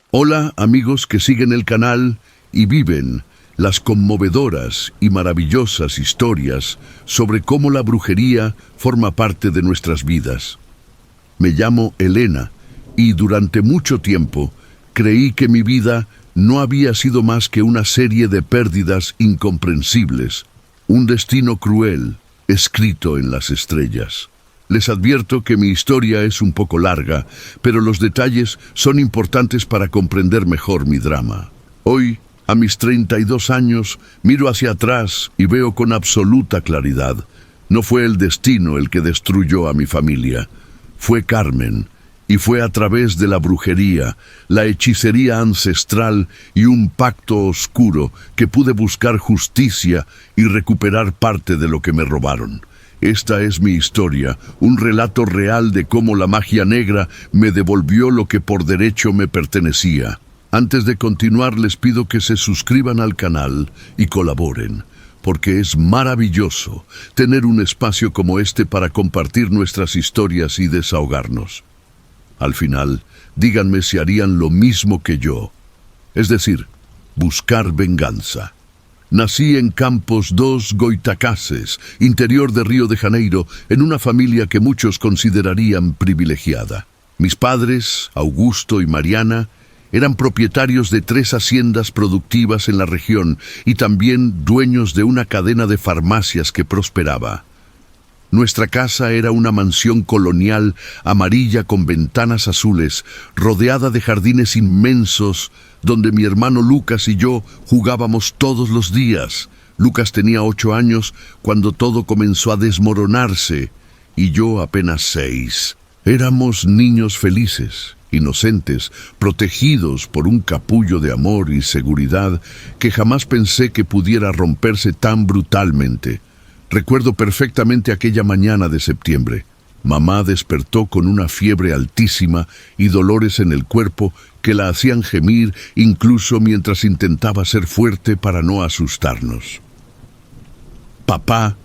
Hola amigos que siguen el canal y viven las conmovedoras y maravillosas historias sobre cómo la brujería forma parte de nuestras vidas. Me llamo Elena y durante mucho tiempo creí que mi vida no había sido más que una serie de pérdidas incomprensibles, un destino cruel escrito en las estrellas. Les advierto que mi historia es un poco larga, pero los detalles son importantes para comprender mejor mi drama. Hoy, a mis 32 años, miro hacia atrás y veo con absoluta claridad. No fue el destino el que destruyó a mi familia. Fue Carmen, y fue a través de la brujería, la hechicería ancestral y un pacto oscuro que pude buscar justicia y recuperar parte de lo que me robaron. Esta es mi historia, un relato real de cómo la magia negra me devolvió lo que por derecho me pertenecía. Antes de continuar, les pido que se suscriban al canal y colaboren, porque es maravilloso tener un espacio como este para compartir nuestras historias y desahogarnos. Al final, díganme si harían lo mismo que yo, es decir, buscar venganza. Nací en Campos dos Goytacazes, interior de Río de Janeiro, en una familia que muchos considerarían privilegiada. Mis padres, Augusto y Mariana, eran propietarios de 3 haciendas productivas en la región y también dueños de una cadena de farmacias que prosperaba. Nuestra casa era una mansión colonial amarilla con ventanas azules, rodeada de jardines inmensos, donde mi hermano Lucas y yo jugábamos todos los días. Lucas tenía 8 años cuando todo comenzó a desmoronarse, y yo apenas 6. Éramos niños felices, inocentes, protegidos por un capullo de amor y seguridad que jamás pensé que pudiera romperse tan brutalmente. Recuerdo perfectamente aquella mañana de septiembre. Mamá despertó con una fiebre altísima y dolores en el cuerpo que la hacían gemir incluso mientras intentaba ser fuerte para no asustarnos. Papá,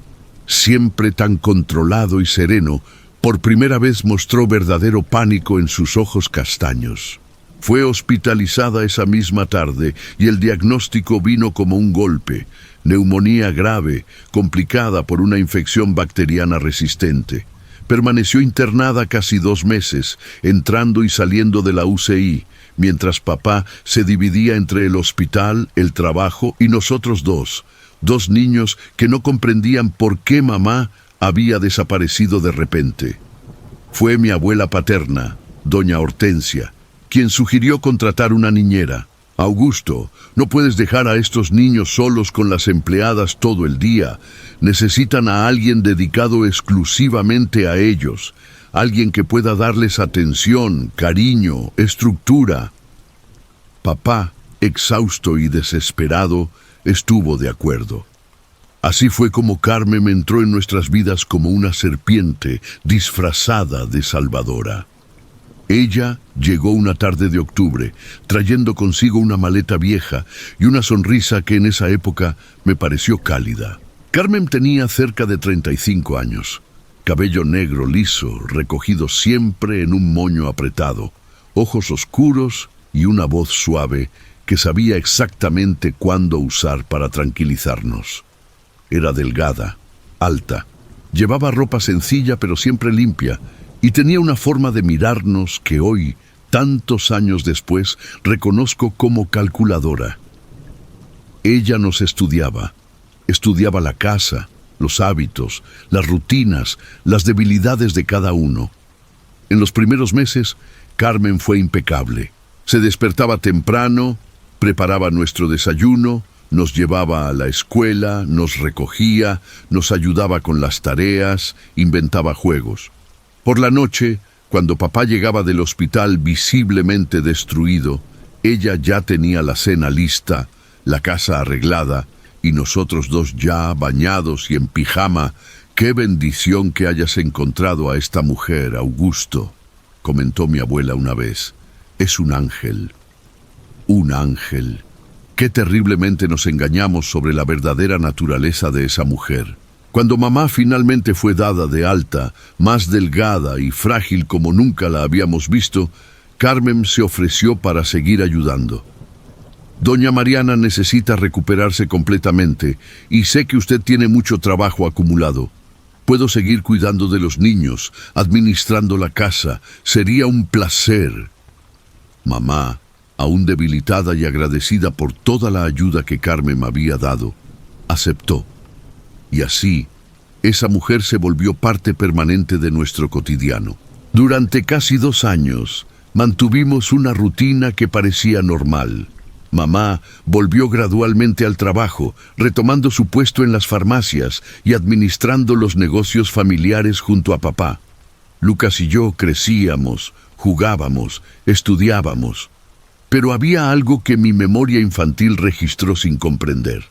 siempre tan controlado y sereno, por primera vez mostró verdadero pánico en sus ojos castaños. Fue hospitalizada esa misma tarde y el diagnóstico vino como un golpe: neumonía grave, complicada por una infección bacteriana resistente. Permaneció internada casi 2 meses, entrando y saliendo de la UCI, mientras papá se dividía entre el hospital, el trabajo y nosotros dos niños que no comprendían por qué mamá había desaparecido de repente. Fue mi abuela paterna, doña Hortensia, quien sugirió contratar una niñera. Augusto, no puedes dejar a estos niños solos con las empleadas todo el día. Necesitan a alguien dedicado exclusivamente a ellos, alguien que pueda darles atención, cariño, estructura. Papá, exhausto y desesperado, estuvo de acuerdo. Así fue como Carmen entró en nuestras vidas como una serpiente disfrazada de salvadora. Ella llegó una tarde de octubre, trayendo consigo una maleta vieja y una sonrisa que en esa época me pareció cálida. Carmen tenía cerca de 35 años, cabello negro liso, recogido siempre en un moño apretado, ojos oscuros y una voz suave que sabía exactamente cuándo usar para tranquilizarnos. Era delgada, alta, llevaba ropa sencilla pero siempre limpia, y tenía una forma de mirarnos que hoy, tantos años después, reconozco como calculadora. Ella nos estudiaba la casa, los hábitos, las rutinas, las debilidades de cada uno. En los primeros meses, Carmen fue impecable. Se despertaba temprano, preparaba nuestro desayuno, nos llevaba a la escuela, nos recogía, nos ayudaba con las tareas, inventaba juegos. Por la noche, cuando papá llegaba del hospital visiblemente destruido, ella ya tenía la cena lista, la casa arreglada, y nosotros dos ya bañados y en pijama. «Qué bendición que hayas encontrado a esta mujer, Augusto», comentó mi abuela una vez. «Es un ángel». Un ángel. Qué terriblemente nos engañamos sobre la verdadera naturaleza de esa mujer. Cuando mamá finalmente fue dada de alta, más delgada y frágil como nunca la habíamos visto, Carmen se ofreció para seguir ayudando. Doña Mariana necesita recuperarse completamente y sé que usted tiene mucho trabajo acumulado. Puedo seguir cuidando de los niños, administrando la casa. Sería un placer. Mamá, aún debilitada y agradecida por toda la ayuda que Carmen me había dado, aceptó. Y así, esa mujer se volvió parte permanente de nuestro cotidiano. Durante casi 2 años, mantuvimos una rutina que parecía normal. Mamá volvió gradualmente al trabajo, retomando su puesto en las farmacias y administrando los negocios familiares junto a papá. Lucas y yo crecíamos, jugábamos, estudiábamos. Pero había algo que mi memoria infantil registró sin comprender.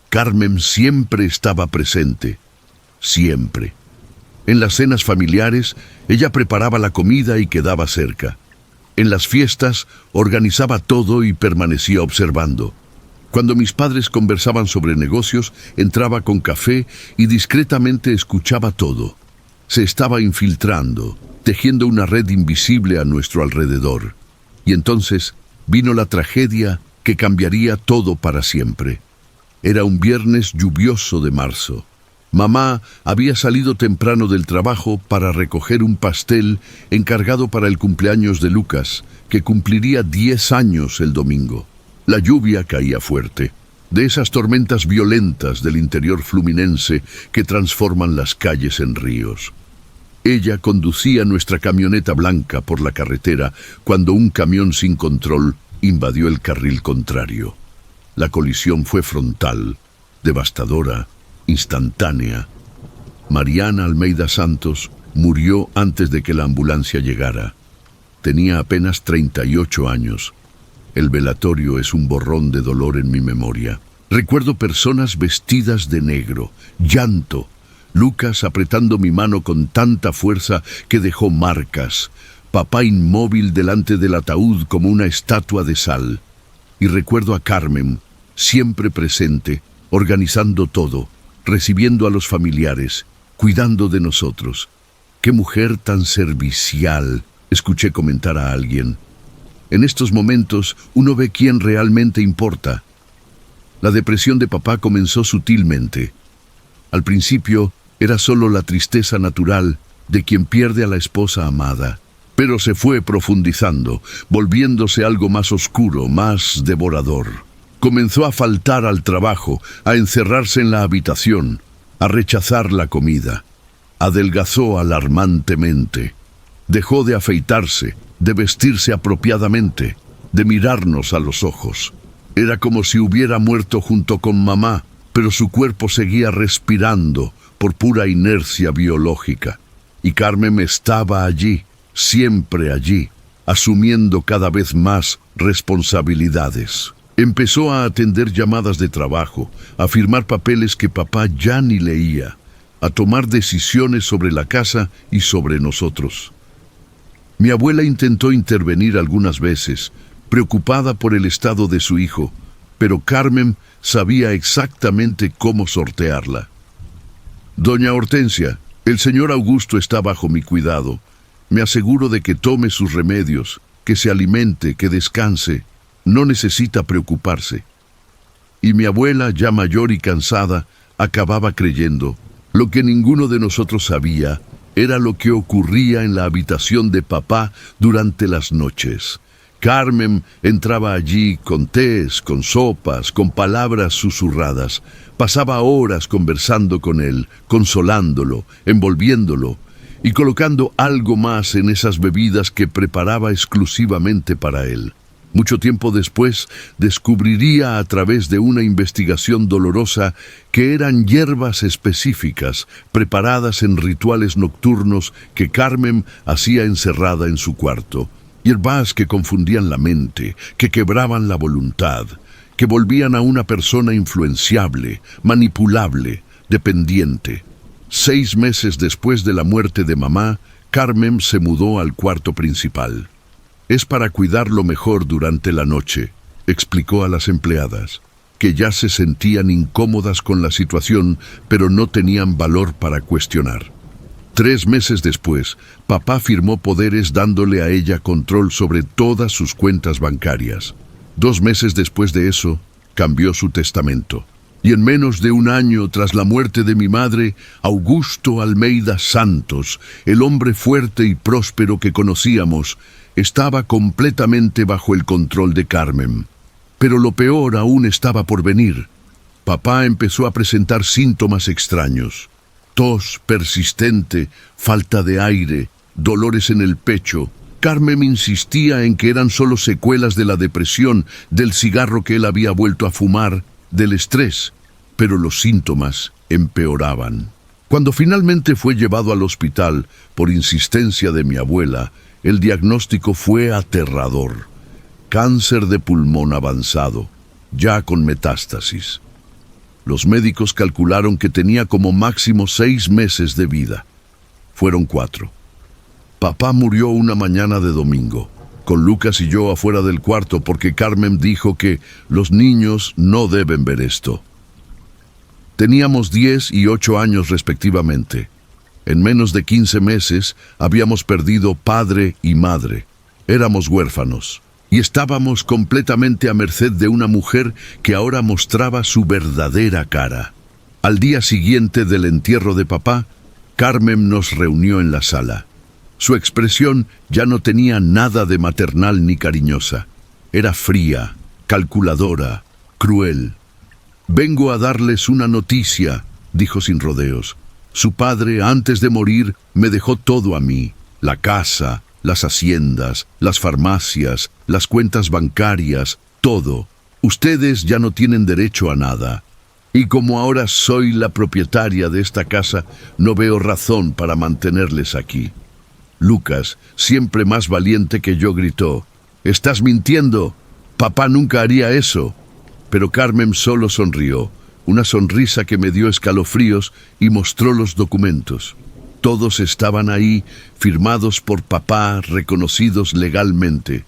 Carmen siempre estaba presente, siempre. En las cenas familiares, ella preparaba la comida y quedaba cerca. En las fiestas, organizaba todo y permanecía observando. Cuando mis padres conversaban sobre negocios, entraba con café y discretamente escuchaba todo. Se estaba infiltrando, tejiendo una red invisible a nuestro alrededor. Y entonces vino la tragedia que cambiaría todo para siempre. Era un viernes lluvioso de marzo. Mamá había salido temprano del trabajo para recoger un pastel encargado para el cumpleaños de Lucas, que cumpliría 10 años el domingo. La lluvia caía fuerte, de esas tormentas violentas del interior fluminense que transforman las calles en ríos. Ella conducía nuestra camioneta blanca por la carretera cuando un camión sin control invadió el carril contrario. La colisión fue frontal, devastadora, instantánea. Mariana Almeida Santos murió antes de que la ambulancia llegara. Tenía apenas 38 años. El velatorio es un borrón de dolor en mi memoria. Recuerdo personas vestidas de negro, llanto, Lucas apretando mi mano con tanta fuerza que dejó marcas, papá inmóvil delante del ataúd como una estatua de sal. Y recuerdo a Carmen, siempre presente, organizando todo, recibiendo a los familiares, cuidando de nosotros. ¡Qué mujer tan servicial!, escuché comentar a alguien. En estos momentos uno ve quién realmente importa. La depresión de papá comenzó sutilmente. Al principio era solo la tristeza natural de quien pierde a la esposa amada, pero se fue profundizando, volviéndose algo más oscuro, más devorador. Comenzó a faltar al trabajo, a encerrarse en la habitación, a rechazar la comida. Adelgazó alarmantemente. Dejó de afeitarse, de vestirse apropiadamente, de mirarnos a los ojos. Era como si hubiera muerto junto con mamá, pero su cuerpo seguía respirando por pura inercia biológica. Y Carmen estaba allí, siempre allí, asumiendo cada vez más responsabilidades. Empezó a atender llamadas de trabajo, a firmar papeles que papá ya ni leía, a tomar decisiones sobre la casa y sobre nosotros. Mi abuela intentó intervenir algunas veces, preocupada por el estado de su hijo, pero Carmen sabía exactamente cómo sortearla. Doña Hortensia, el señor Augusto está bajo mi cuidado. Me aseguro de que tome sus remedios, que se alimente, que descanse. No necesita preocuparse. Y mi abuela, ya mayor y cansada, acababa creyendo. Lo que ninguno de nosotros sabía era lo que ocurría en la habitación de papá durante las noches. Carmen entraba allí con tés, con sopas, con palabras susurradas. Pasaba horas conversando con él, consolándolo, envolviéndolo y colocando algo más en esas bebidas que preparaba exclusivamente para él. Mucho tiempo después, descubriría a través de una investigación dolorosa que eran hierbas específicas preparadas en rituales nocturnos que Carmen hacía encerrada en su cuarto. Hierbas que confundían la mente, que quebraban la voluntad, que volvían a una persona influenciable, manipulable, dependiente. 6 meses después de la muerte de mamá, Carmen se mudó al cuarto principal. Es para cuidarlo mejor durante la noche, explicó a las empleadas, que ya se sentían incómodas con la situación, pero no tenían valor para cuestionar. 3 meses después, papá firmó poderes dándole a ella control sobre todas sus cuentas bancarias. 2 meses después de eso, cambió su testamento. Y en menos de 1 año tras la muerte de mi madre, Augusto Almeida Santos, el hombre fuerte y próspero que conocíamos, estaba completamente bajo el control de Carmen. Pero lo peor aún estaba por venir. Papá empezó a presentar síntomas extraños. Tos persistente, falta de aire, dolores en el pecho. Carmen insistía en que eran solo secuelas de la depresión, del cigarro que él había vuelto a fumar, del estrés, pero los síntomas empeoraban. Cuando finalmente fue llevado al hospital, por insistencia de mi abuela, el diagnóstico fue aterrador. Cáncer de pulmón avanzado, ya con metástasis. Los médicos calcularon que tenía como máximo 6 meses de vida. Fueron 4. Papá murió una mañana de domingo, con Lucas y yo afuera del cuarto porque Carmen dijo que los niños no deben ver esto. Teníamos 10 y 8 años respectivamente. En menos de 15 meses habíamos perdido padre y madre. Éramos huérfanos. Y estábamos completamente a merced de una mujer que ahora mostraba su verdadera cara. Al día siguiente del entierro de papá, Carmen nos reunió en la sala. Su expresión ya no tenía nada de maternal ni cariñosa. Era fría, calculadora, cruel. «Vengo a darles una noticia», dijo sin rodeos. «Su padre, antes de morir, me dejó todo a mí, la casa, las haciendas, las farmacias, las cuentas bancarias, todo. Ustedes ya no tienen derecho a nada. Y como ahora soy la propietaria de esta casa, no veo razón para mantenerles aquí». Lucas, siempre más valiente que yo, gritó: «¡Estás mintiendo! Papá nunca haría eso». Pero Carmen solo sonrió, una sonrisa que me dio escalofríos, y mostró los documentos. Todos estaban ahí, firmados por papá, reconocidos legalmente.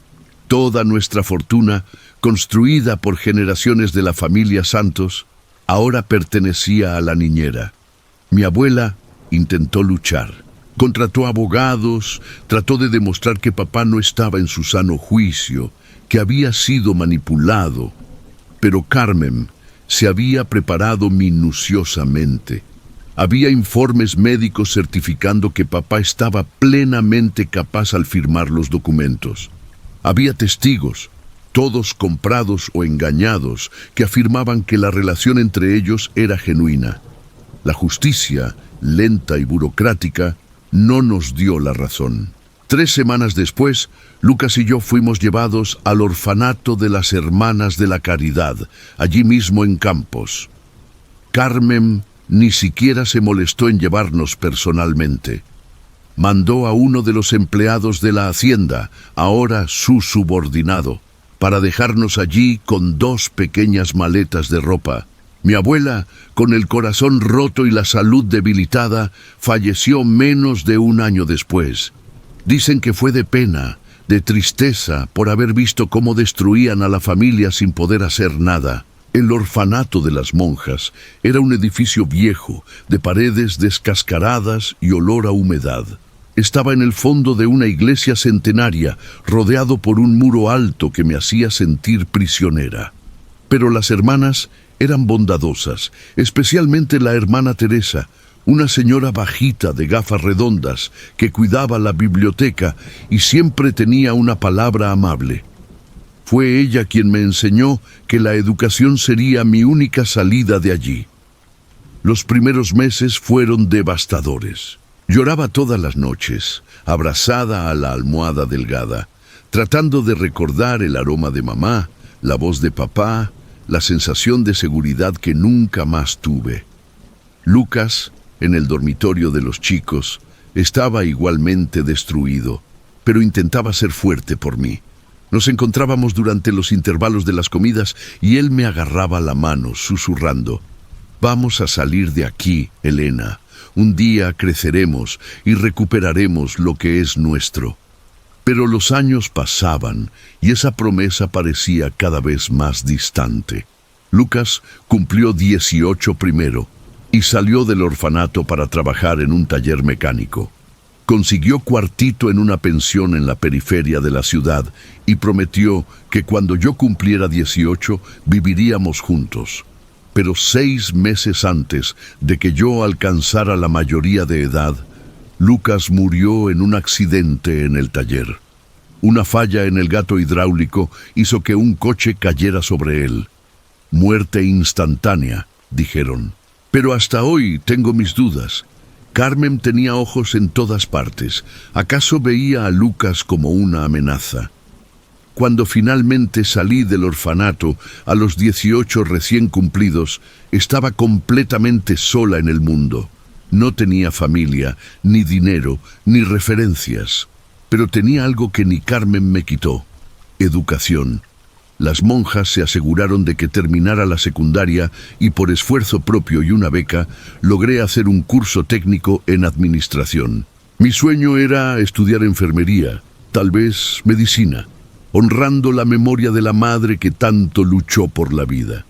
Toda nuestra fortuna, construida por generaciones de la familia Santos, ahora pertenecía a la niñera. Mi abuela intentó luchar. Contrató abogados, trató de demostrar que papá no estaba en su sano juicio, que había sido manipulado. Pero Carmen se había preparado minuciosamente. Había informes médicos certificando que papá estaba plenamente capaz al firmar los documentos. Había testigos, todos comprados o engañados, que afirmaban que la relación entre ellos era genuina. La justicia, lenta y burocrática, no nos dio la razón. 3 semanas después, Lucas y yo fuimos llevados al orfanato de las Hermanas de la Caridad, allí mismo en Campos. Carmen ni siquiera se molestó en llevarnos personalmente. Mandó a uno de los empleados de la hacienda, ahora su subordinado, para dejarnos allí con 2 pequeñas maletas de ropa. Mi abuela, con el corazón roto y la salud debilitada, falleció menos de 1 año después. Dicen que fue de pena, de tristeza, por haber visto cómo destruían a la familia sin poder hacer nada. El orfanato de las monjas era un edificio viejo, de paredes descascaradas y olor a humedad. Estaba en el fondo de una iglesia centenaria, rodeado por un muro alto que me hacía sentir prisionera. Pero las hermanas eran bondadosas, especialmente la hermana Teresa, una señora bajita de gafas redondas que cuidaba la biblioteca y siempre tenía una palabra amable. Fue ella quien me enseñó que la educación sería mi única salida de allí. Los primeros meses fueron devastadores. Lloraba todas las noches, abrazada a la almohada delgada, tratando de recordar el aroma de mamá, la voz de papá, la sensación de seguridad que nunca más tuve. Lucas, en el dormitorio de los chicos, estaba igualmente destruido, pero intentaba ser fuerte por mí. Nos encontrábamos durante los intervalos de las comidas y él me agarraba la mano, susurrando: «Vamos a salir de aquí, Elena. Un día creceremos y recuperaremos lo que es nuestro». Pero los años pasaban y esa promesa parecía cada vez más distante. Lucas cumplió 18 primero. y salió del orfanato para trabajar en un taller mecánico. Consiguió cuartito en una pensión en la periferia de la ciudad y prometió que cuando yo cumpliera 18 viviríamos juntos. Pero 6 meses antes de que yo alcanzara la mayoría de edad, Lucas murió en un accidente en el taller. Una falla en el gato hidráulico hizo que un coche cayera sobre él. Muerte instantánea, dijeron. Pero hasta hoy tengo mis dudas. Carmen tenía ojos en todas partes. ¿Acaso veía a Lucas como una amenaza? Cuando finalmente salí del orfanato, a los 18 recién cumplidos, estaba completamente sola en el mundo. No tenía familia, ni dinero, ni referencias. Pero tenía algo que ni Carmen me quitó: educación. Las monjas se aseguraron de que terminara la secundaria y por esfuerzo propio y una beca, logré hacer un curso técnico en administración. Mi sueño era estudiar enfermería, tal vez medicina, honrando la memoria de la madre que tanto luchó por la vida.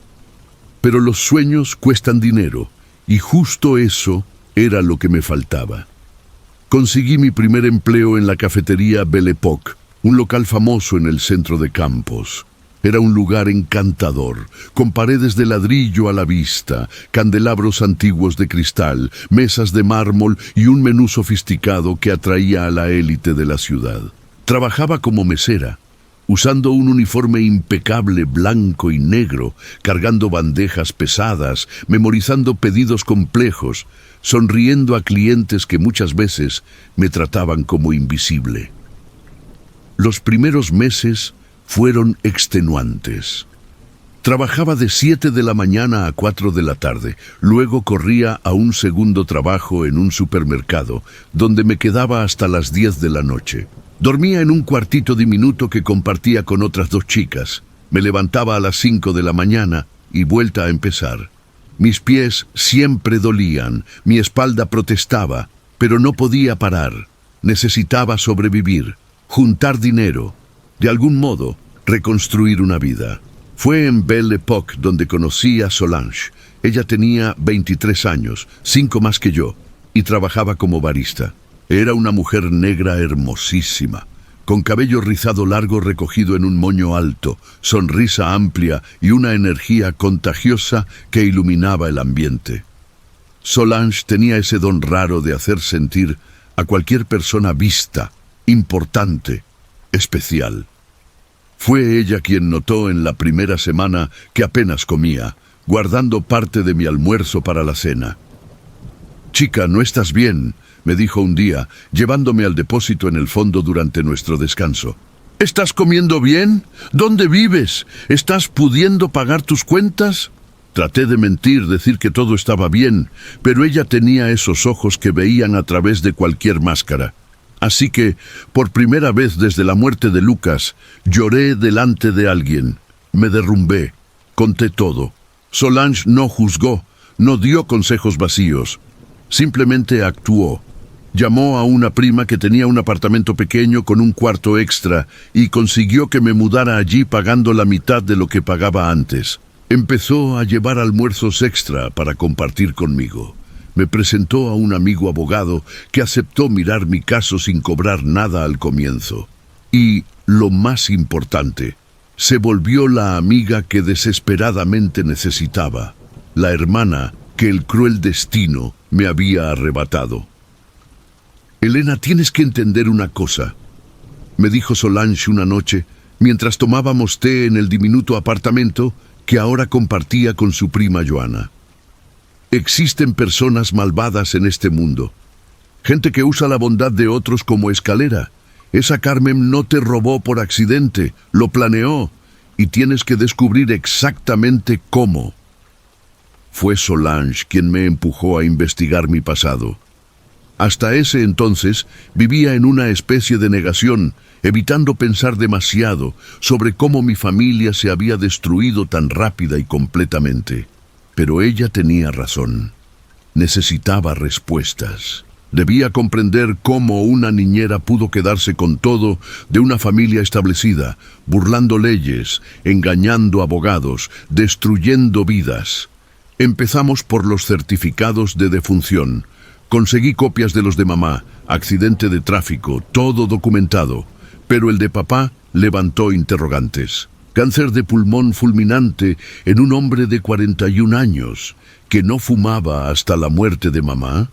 Pero los sueños cuestan dinero, y justo eso era lo que me faltaba. Conseguí mi primer empleo en la cafetería Belle Époque, un local famoso en el centro de Campos. Era un lugar encantador, con paredes de ladrillo a la vista, candelabros antiguos de cristal, mesas de mármol y un menú sofisticado que atraía a la élite de la ciudad. Trabajaba como mesera, usando un uniforme impecable blanco y negro, cargando bandejas pesadas, memorizando pedidos complejos, sonriendo a clientes que muchas veces me trataban como invisible. Los primeros meses fueron extenuantes. Trabajaba de 7 de la mañana a 4 de la tarde, luego corría a un segundo trabajo en un supermercado, donde me quedaba hasta las 10 de la noche. Dormía en un cuartito diminuto que compartía con otras 2 chicas. Me levantaba a las 5 de la mañana y vuelta a empezar. Mis pies siempre dolían, mi espalda protestaba, pero no podía parar. Necesitaba sobrevivir, juntar dinero, de algún modo reconstruir una vida. Fue en Belle Époque donde conocí a Solange. Ella tenía 23 años, 5 más que yo, y trabajaba como barista. Era una mujer negra hermosísima, con cabello rizado largo recogido en un moño alto, sonrisa amplia y una energía contagiosa que iluminaba el ambiente. Solange tenía ese don raro de hacer sentir a cualquier persona vista, importante, especial. Fue ella quien notó en la primera semana que apenas comía, guardando parte de mi almuerzo para la cena. «Chica, ¿no estás bien?», me dijo un día, llevándome al depósito en el fondo durante nuestro descanso. «¿Estás comiendo bien? ¿Dónde vives? ¿Estás pudiendo pagar tus cuentas?». Traté de mentir, decir que todo estaba bien, pero ella tenía esos ojos que veían a través de cualquier máscara. Así que, por primera vez desde la muerte de Lucas, lloré delante de alguien. Me derrumbé. Conté todo. Solange no juzgó, no dio consejos vacíos. Simplemente actuó. Llamó a una prima que tenía un apartamento pequeño con un cuarto extra y consiguió que me mudara allí pagando la mitad de lo que pagaba antes. Empezó a llevar almuerzos extra para compartir conmigo. Me presentó a un amigo abogado que aceptó mirar mi caso sin cobrar nada al comienzo. Y, lo más importante, se volvió la amiga que desesperadamente necesitaba, la hermana que el cruel destino me había arrebatado. «Elena, tienes que entender una cosa», me dijo Solange una noche, mientras tomábamos té en el diminuto apartamento que ahora compartía con su prima Joana. Existen personas malvadas en este mundo. Gente que usa la bondad de otros como escalera. Esa Carmen no te robó por accidente, lo planeó, y tienes que descubrir exactamente cómo. Fue Solange quien me empujó a investigar mi pasado. Hasta ese entonces vivía en una especie de negación, evitando pensar demasiado sobre cómo mi familia se había destruido tan rápida y completamente. Pero ella tenía razón. Necesitaba respuestas. Debía comprender cómo una niñera pudo quedarse con todo de una familia establecida, burlando leyes, engañando abogados, destruyendo vidas. Empezamos por los certificados de defunción. Conseguí copias de los de mamá, accidente de tráfico, todo documentado. Pero el de papá levantó interrogantes. Cáncer de pulmón fulminante en un hombre de 41 años, que no fumaba hasta la muerte de mamá.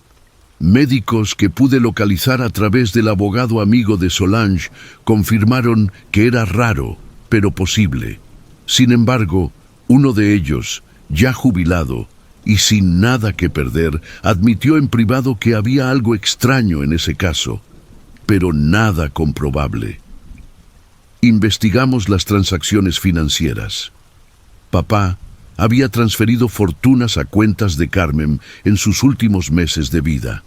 Médicos que pude localizar a través del abogado amigo de Solange confirmaron que era raro, pero posible. Sin embargo, uno de ellos, ya jubilado y sin nada que perder, admitió en privado que había algo extraño en ese caso, pero nada comprobable. Investigamos las transacciones financieras. Papá había transferido fortunas a cuentas de Carmen en sus últimos meses de vida.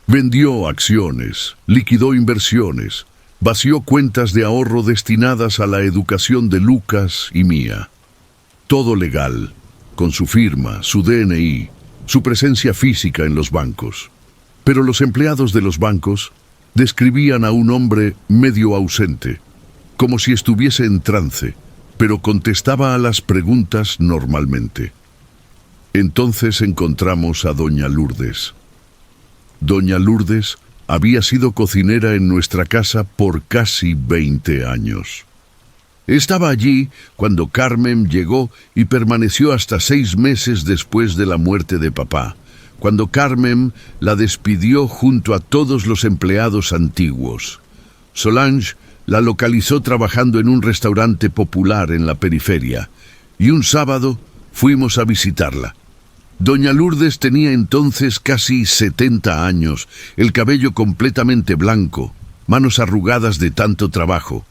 Vendió acciones, liquidó inversiones, vació cuentas de ahorro destinadas a la educación de Lucas y mía. Todo legal, con su firma, su DNI, su presencia física en los bancos. Pero los empleados de los bancos describían a un hombre medio ausente, como si estuviese en trance, pero contestaba a las preguntas normalmente. Entonces encontramos a doña Lourdes. Doña Lourdes había sido cocinera en nuestra casa por casi 20 años. Estaba allí cuando Carmen llegó y permaneció hasta 6 meses después de la muerte de papá, cuando Carmen la despidió junto a todos los empleados antiguos. Solange la localizó trabajando en un restaurante popular en la periferia, y un sábado fuimos a visitarla. Doña Lourdes tenía entonces casi 70 años, el cabello completamente blanco, manos arrugadas de tanto trabajo,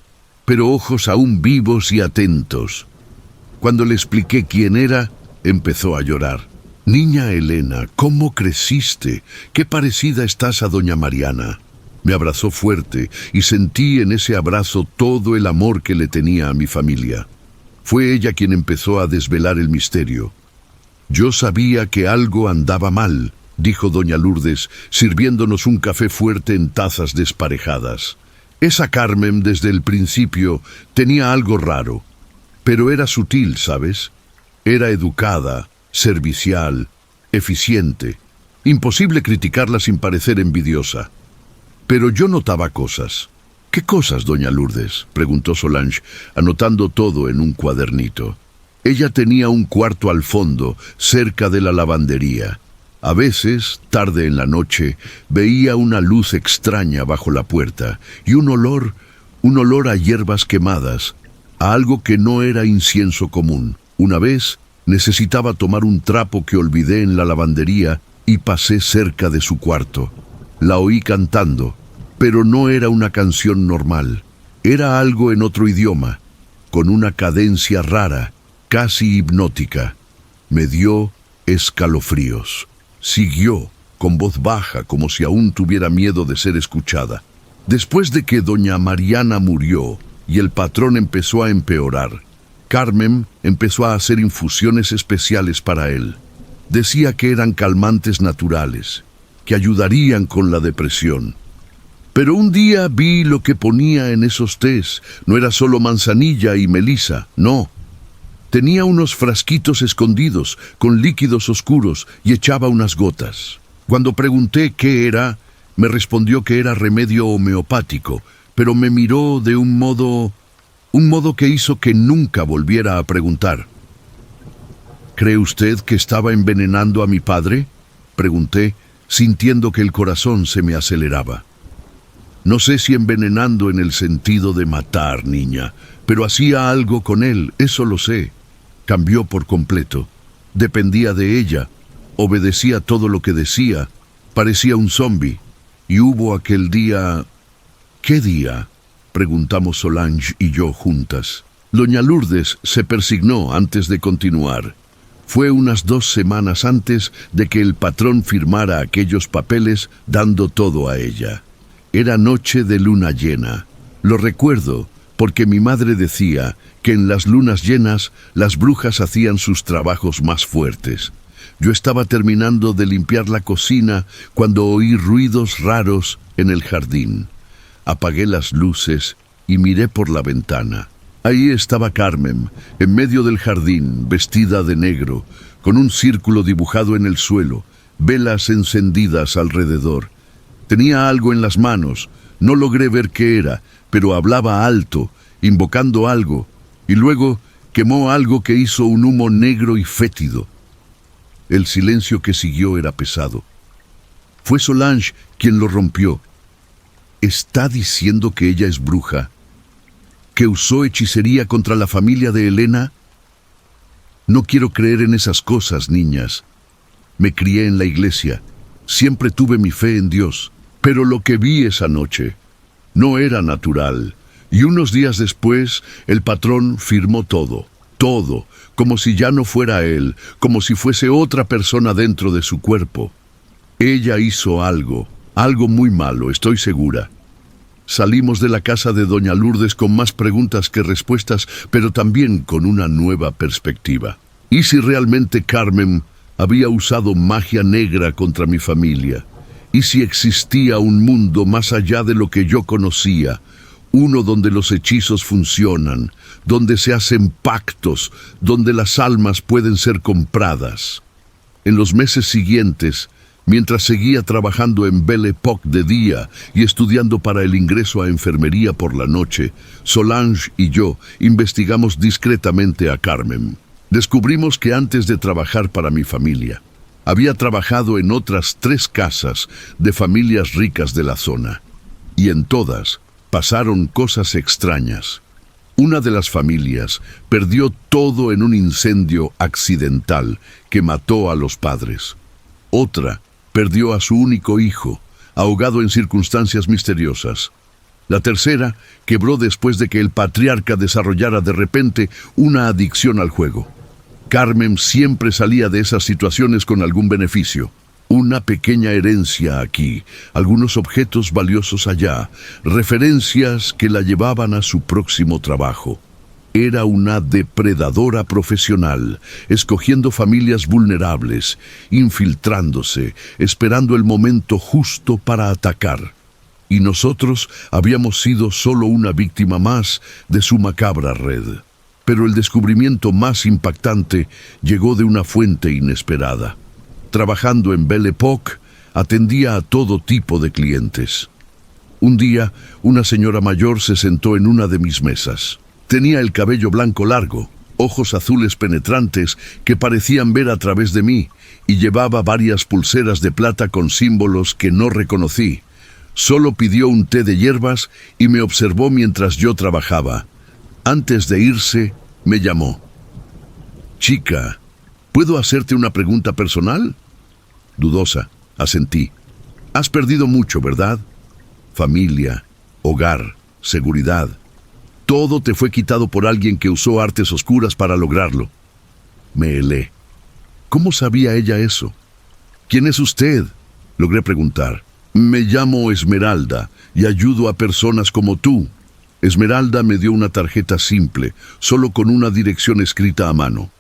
pero ojos aún vivos y atentos. Cuando le expliqué quién era, empezó a llorar. «Niña Elena, ¿cómo creciste? Qué parecida estás a doña Mariana». Me abrazó fuerte y sentí en ese abrazo todo el amor que le tenía a mi familia. Fue ella quien empezó a desvelar el misterio. «Yo sabía que algo andaba mal», dijo doña Lourdes, sirviéndonos un café fuerte en tazas desparejadas. Esa Carmen, desde el principio, tenía algo raro, pero era sutil, ¿sabes? Era educada, servicial, eficiente. Imposible criticarla sin parecer envidiosa. Pero yo notaba cosas. «¿Qué cosas, doña Lourdes?», preguntó Solange, anotando todo en un cuadernito. Ella tenía un cuarto al fondo, cerca de la lavandería. A veces, tarde en la noche, veía una luz extraña bajo la puerta y un olor a hierbas quemadas, a algo que no era incienso común. Una vez, necesitaba tomar un trapo que olvidé en la lavandería y pasé cerca de su cuarto. La oí cantando, pero no era una canción normal. Era algo en otro idioma, con una cadencia rara, casi hipnótica. Me dio escalofríos. Siguió, con voz baja, como si aún tuviera miedo de ser escuchada. Después de que doña Mariana murió y el patrón empezó a empeorar, Carmen empezó a hacer infusiones especiales para él. Decía que eran calmantes naturales, que ayudarían con la depresión. Pero un día vi lo que ponía en esos tés. No era solo manzanilla y melisa, no. Tenía unos frasquitos escondidos con líquidos oscuros y echaba unas gotas. Cuando pregunté qué era, me respondió que era remedio homeopático, pero me miró de un modo que hizo que nunca volviera a preguntar. «¿Cree usted que estaba envenenando a mi padre?», pregunté, sintiendo que el corazón se me aceleraba. «No sé si envenenando en el sentido de matar, niña, pero hacía algo con él, eso lo sé. Cambió por completo. Dependía de ella, obedecía todo lo que decía, parecía un zombi. Y hubo aquel día...» «¿Qué día?», preguntamos Solange y yo juntas. Doña Lourdes se persignó antes de continuar. Fue unas 2 semanas antes de que el patrón firmara aquellos papeles dando todo a ella. Era noche de luna llena. Lo recuerdo porque mi madre decía que en las lunas llenas las brujas hacían sus trabajos más fuertes. Yo estaba terminando de limpiar la cocina cuando oí ruidos raros en el jardín. Apagué las luces y miré por la ventana. Ahí estaba Carmen, en medio del jardín, vestida de negro, con un círculo dibujado en el suelo, velas encendidas alrededor. Tenía algo en las manos, no logré ver qué era, pero hablaba alto, invocando algo, y luego quemó algo que hizo un humo negro y fétido. El silencio que siguió era pesado. Fue Solange quien lo rompió. ¿Está diciendo que ella es bruja? ¿Que usó hechicería contra la familia de Elena? No quiero creer en esas cosas, niñas. Me crié en la iglesia. Siempre tuve mi fe en Dios. Pero lo que vi esa noche no era natural. Y unos días después, el patrón firmó todo, como si ya no fuera él, como si fuese otra persona dentro de su cuerpo. Ella hizo algo muy malo, estoy segura. Salimos de la casa de doña Lourdes con más preguntas que respuestas, pero también con una nueva perspectiva. ¿Y si realmente Carmen había usado magia negra contra mi familia? ¿Y si existía un mundo más allá de lo que yo conocía? Uno donde los hechizos funcionan, donde se hacen pactos, donde las almas pueden ser compradas. En los meses siguientes, mientras seguía trabajando en Belle Époque de día y estudiando para el ingreso a enfermería por la noche, Solange y yo investigamos discretamente a Carmen. Descubrimos que antes de trabajar para mi familia, había trabajado en otras 3 casas de familias ricas de la zona. Y en todas pasaron cosas extrañas. Una de las familias perdió todo en un incendio accidental que mató a los padres. Otra perdió a su único hijo, ahogado en circunstancias misteriosas. La tercera quebró después de que el patriarca desarrollara de repente una adicción al juego. Carmen siempre salía de esas situaciones con algún beneficio. Una pequeña herencia aquí, algunos objetos valiosos allá, referencias que la llevaban a su próximo trabajo. Era una depredadora profesional, escogiendo familias vulnerables, infiltrándose, esperando el momento justo para atacar. Y nosotros habíamos sido solo una víctima más de su macabra red. Pero el descubrimiento más impactante llegó de una fuente inesperada. Trabajando en Belle Époque, atendía a todo tipo de clientes. Un día, una señora mayor se sentó en una de mis mesas. Tenía el cabello blanco largo, ojos azules penetrantes que parecían ver a través de mí, y llevaba varias pulseras de plata con símbolos que no reconocí. Solo pidió un té de hierbas y me observó mientras yo trabajaba. Antes de irse, me llamó. «Chica, ¿puedo hacerte una pregunta personal?» Dudosa, asentí. «Has perdido mucho, ¿verdad? Familia, hogar, seguridad. Todo te fue quitado por alguien que usó artes oscuras para lograrlo». Me helé. ¿Cómo sabía ella eso? «¿Quién es usted?», logré preguntar. «Me llamo Esmeralda y ayudo a personas como tú». Esmeralda me dio una tarjeta simple, solo con una dirección escrita a mano.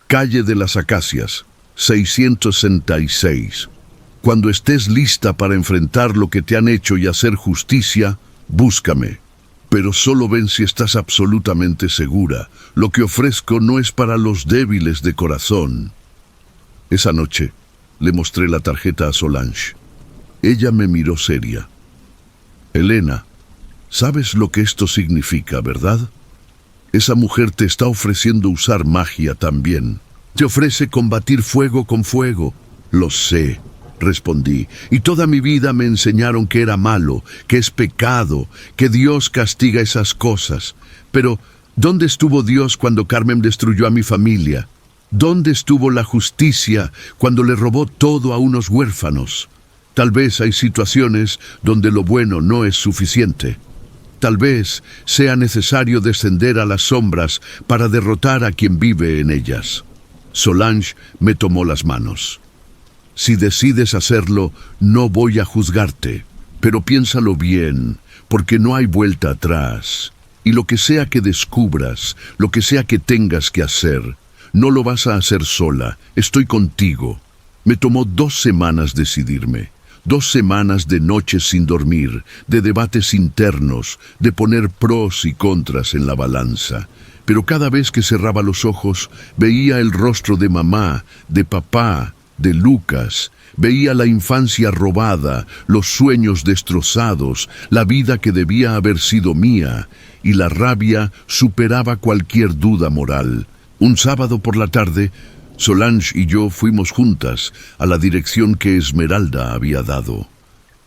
Calle de las Acacias, 666. Cuando estés lista para enfrentar lo que te han hecho y hacer justicia, búscame. Pero solo ven si estás absolutamente segura. Lo que ofrezco no es para los débiles de corazón. Esa noche le mostré la tarjeta a Solange. Ella me miró seria. «Elena, sabes lo que esto significa, ¿verdad? Esa mujer te está ofreciendo usar magia también. Te ofrece combatir fuego con fuego». «Lo sé», respondí, «y toda mi vida me enseñaron que era malo, que es pecado, que Dios castiga esas cosas. Pero, ¿dónde estuvo Dios cuando Carmen destruyó a mi familia? ¿Dónde estuvo la justicia cuando le robó todo a unos huérfanos? Tal vez hay situaciones donde lo bueno no es suficiente. Tal vez sea necesario descender a las sombras para derrotar a quien vive en ellas». Solange me tomó las manos. «Si decides hacerlo, no voy a juzgarte, pero piénsalo bien, porque no hay vuelta atrás. Y lo que sea que descubras, lo que sea que tengas que hacer, no lo vas a hacer sola, estoy contigo». Me tomó 2 semanas decidirme. 2 semanas de noches sin dormir, de debates internos, de poner pros y contras en la balanza. Pero cada vez que cerraba los ojos, veía el rostro de mamá, de papá, de Lucas. Veía la infancia robada, los sueños destrozados, la vida que debía haber sido mía, y la rabia superaba cualquier duda moral. Un sábado por la tarde, Solange y yo fuimos juntas a la dirección que Esmeralda había dado.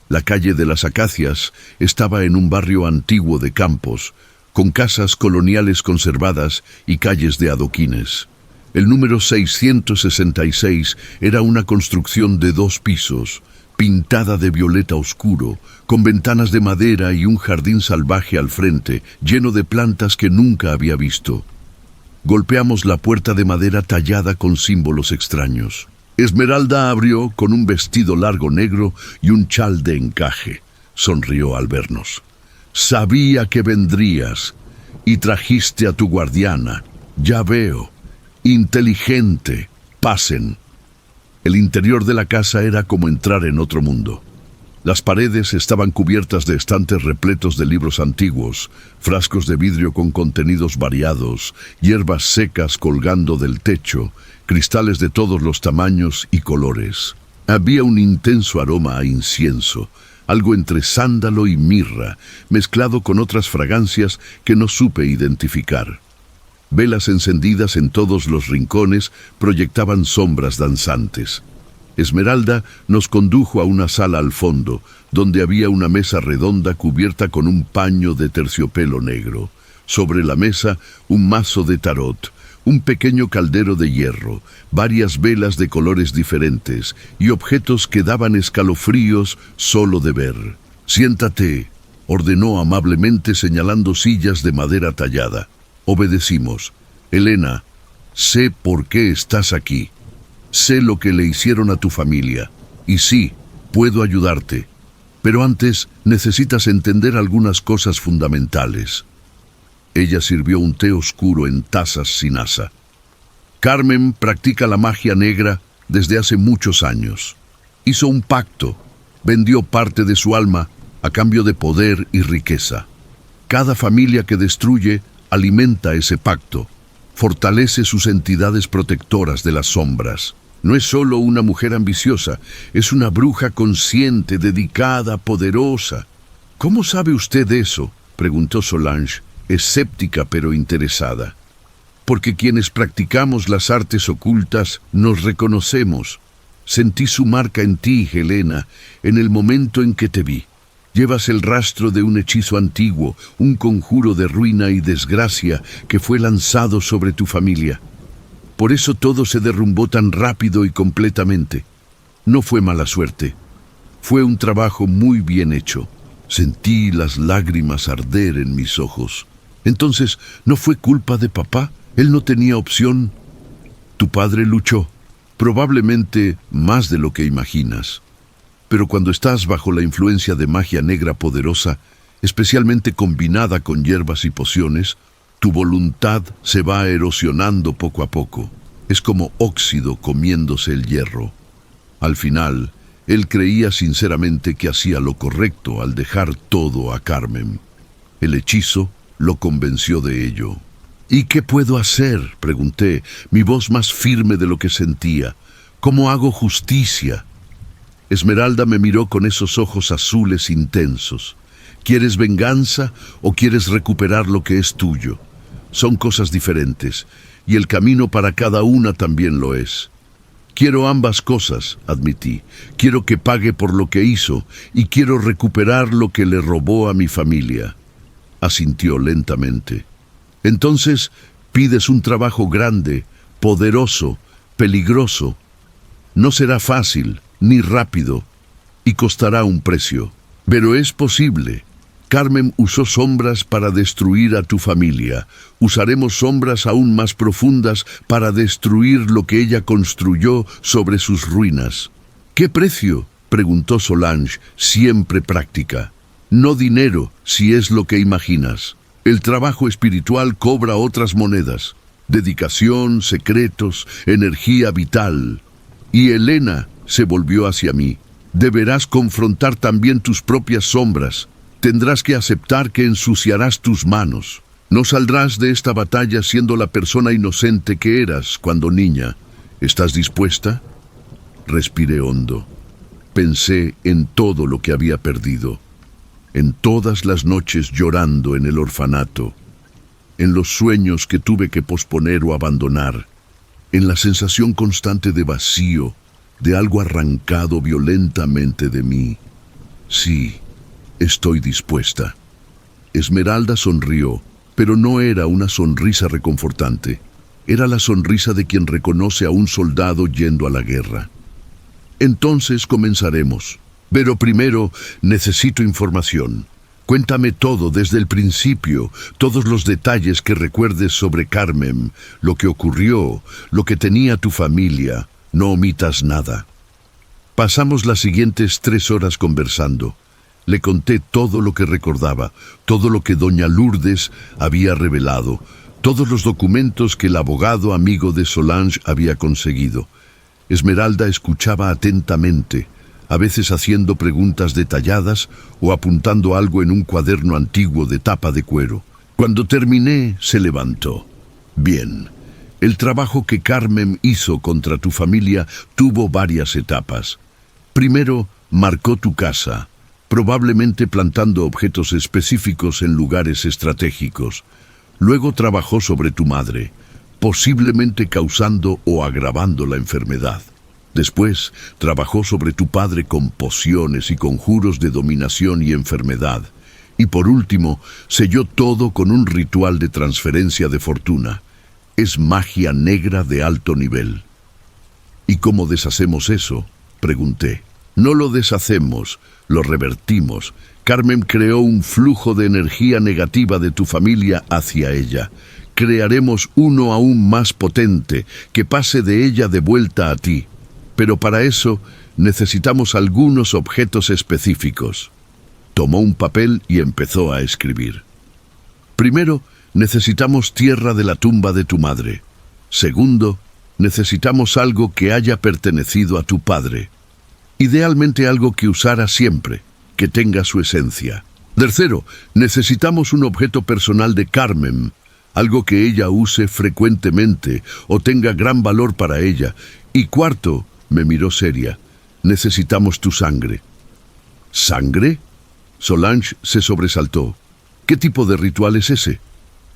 La calle de las Acacias estaba en un barrio antiguo de campos, con casas coloniales conservadas y calles de adoquines. El número 666 era una construcción de 2 pisos, pintada de violeta oscuro, con ventanas de madera y un jardín salvaje al frente, lleno de plantas que nunca había visto. Golpeamos la puerta de madera tallada con símbolos extraños. Esmeralda abrió con un vestido largo negro y un chal de encaje. Sonrió al vernos. «Sabía que vendrías y trajiste a tu guardiana. Ya veo. Inteligente. Pasen». El interior de la casa era como entrar en otro mundo. Las paredes estaban cubiertas de estantes repletos de libros antiguos, frascos de vidrio con contenidos variados, hierbas secas colgando del techo, cristales de todos los tamaños y colores. Había un intenso aroma a incienso, algo entre sándalo y mirra, mezclado con otras fragancias que no supe identificar. Velas encendidas en todos los rincones proyectaban sombras danzantes. Esmeralda nos condujo a una sala al fondo, donde había una mesa redonda cubierta con un paño de terciopelo negro. Sobre la mesa, un mazo de tarot, un pequeño caldero de hierro, varias velas de colores diferentes y objetos que daban escalofríos solo de ver. «Siéntate», ordenó amablemente señalando sillas de madera tallada. Obedecimos. «Elena, sé por qué estás aquí. Sé lo que le hicieron a tu familia. Y sí, puedo ayudarte. Pero antes necesitas entender algunas cosas fundamentales». Ella sirvió un té oscuro en tazas sin asa. «Carmen practica la magia negra desde hace muchos años. Hizo un pacto. Vendió parte de su alma a cambio de poder y riqueza. Cada familia que destruye alimenta ese pacto. Fortalece sus entidades protectoras de las sombras. No es solo una mujer ambiciosa, es una bruja consciente, dedicada, poderosa». «¿Cómo sabe usted eso?», preguntó Solange, escéptica pero interesada. «Porque quienes practicamos las artes ocultas nos reconocemos. Sentí su marca en ti, Helena, en el momento en que te vi. Llevas el rastro de un hechizo antiguo, un conjuro de ruina y desgracia que fue lanzado sobre tu familia. Por eso todo se derrumbó tan rápido y completamente. No fue mala suerte. Fue un trabajo muy bien hecho». Sentí las lágrimas arder en mis ojos. «Entonces, ¿no fue culpa de papá? Él no tenía opción». «Tu padre luchó, probablemente más de lo que imaginas. Pero cuando estás bajo la influencia de magia negra poderosa, especialmente combinada con hierbas y pociones, tu voluntad se va erosionando poco a poco. Es como óxido comiéndose el hierro. Al final, él creía sinceramente que hacía lo correcto al dejar todo a Carmen. El hechizo lo convenció de ello». «¿Y qué puedo hacer?», pregunté, mi voz más firme de lo que sentía. «¿Cómo hago justicia?». Esmeralda me miró con esos ojos azules intensos. «¿Quieres venganza o quieres recuperar lo que es tuyo? Son cosas diferentes, y el camino para cada una también lo es». «Quiero ambas cosas», admití. «Quiero que pague por lo que hizo y quiero recuperar lo que le robó a mi familia». Asintió lentamente. «Entonces, pides un trabajo grande, poderoso, peligroso. No será fácil, ni rápido, y costará un precio. Pero es posible. Carmen usó sombras para destruir a tu familia. Usaremos sombras aún más profundas para destruir lo que ella construyó sobre sus ruinas». «¿Qué precio?», preguntó Solange, siempre práctica. «No dinero, si es lo que imaginas. El trabajo espiritual cobra otras monedas. Dedicación, secretos, energía vital». Y Helena se volvió hacia mí. Deberás confrontar también tus propias sombras. Tendrás que aceptar que ensuciarás tus manos. No saldrás de esta batalla siendo la persona inocente que eras cuando niña. ¿Estás dispuesta? Respiré hondo. Pensé en todo lo que había perdido. En todas las noches llorando en el orfanato. En los sueños que tuve que posponer o abandonar. En la sensación constante de vacío, de algo arrancado violentamente de mí. Sí, estoy dispuesta. Esmeralda sonrió, pero no era una sonrisa reconfortante. Era la sonrisa de quien reconoce a un soldado yendo a la guerra. Entonces comenzaremos. Pero primero necesito información. Cuéntame todo desde el principio, todos los detalles que recuerdes sobre Carmen, lo que ocurrió, lo que tenía tu familia. No omitas nada. Pasamos las siguientes 3 horas conversando. Le conté todo lo que recordaba, todo lo que doña Lourdes había revelado, todos los documentos que el abogado amigo de Solange había conseguido. Esmeralda escuchaba atentamente, a veces haciendo preguntas detalladas o apuntando algo en un cuaderno antiguo de tapa de cuero. Cuando terminé, se levantó. Bien, el trabajo que Carmen hizo contra tu familia tuvo varias etapas. Primero, marcó tu casa, probablemente plantando objetos específicos en lugares estratégicos. Luego trabajó sobre tu madre, posiblemente causando o agravando la enfermedad. Después, trabajó sobre tu padre con pociones y conjuros de dominación y enfermedad. Y por último, selló todo con un ritual de transferencia de fortuna. Es magia negra de alto nivel. ¿Y cómo deshacemos eso?, pregunté. No lo deshacemos, lo revertimos. Carmen creó un flujo de energía negativa de tu familia hacia ella. Crearemos uno aún más potente, que pase de ella de vuelta a ti. Pero para eso necesitamos algunos objetos específicos. Tomó un papel y empezó a escribir. Primero, necesitamos tierra de la tumba de tu madre. Segundo, necesitamos algo que haya pertenecido a tu padre. Idealmente algo que usara siempre, que tenga su esencia. Tercero, necesitamos un objeto personal de Carmen, algo que ella use frecuentemente o tenga gran valor para ella. Y cuarto, me miró seria, necesitamos tu sangre. ¿Sangre? Solange se sobresaltó. ¿Qué tipo de ritual es ese?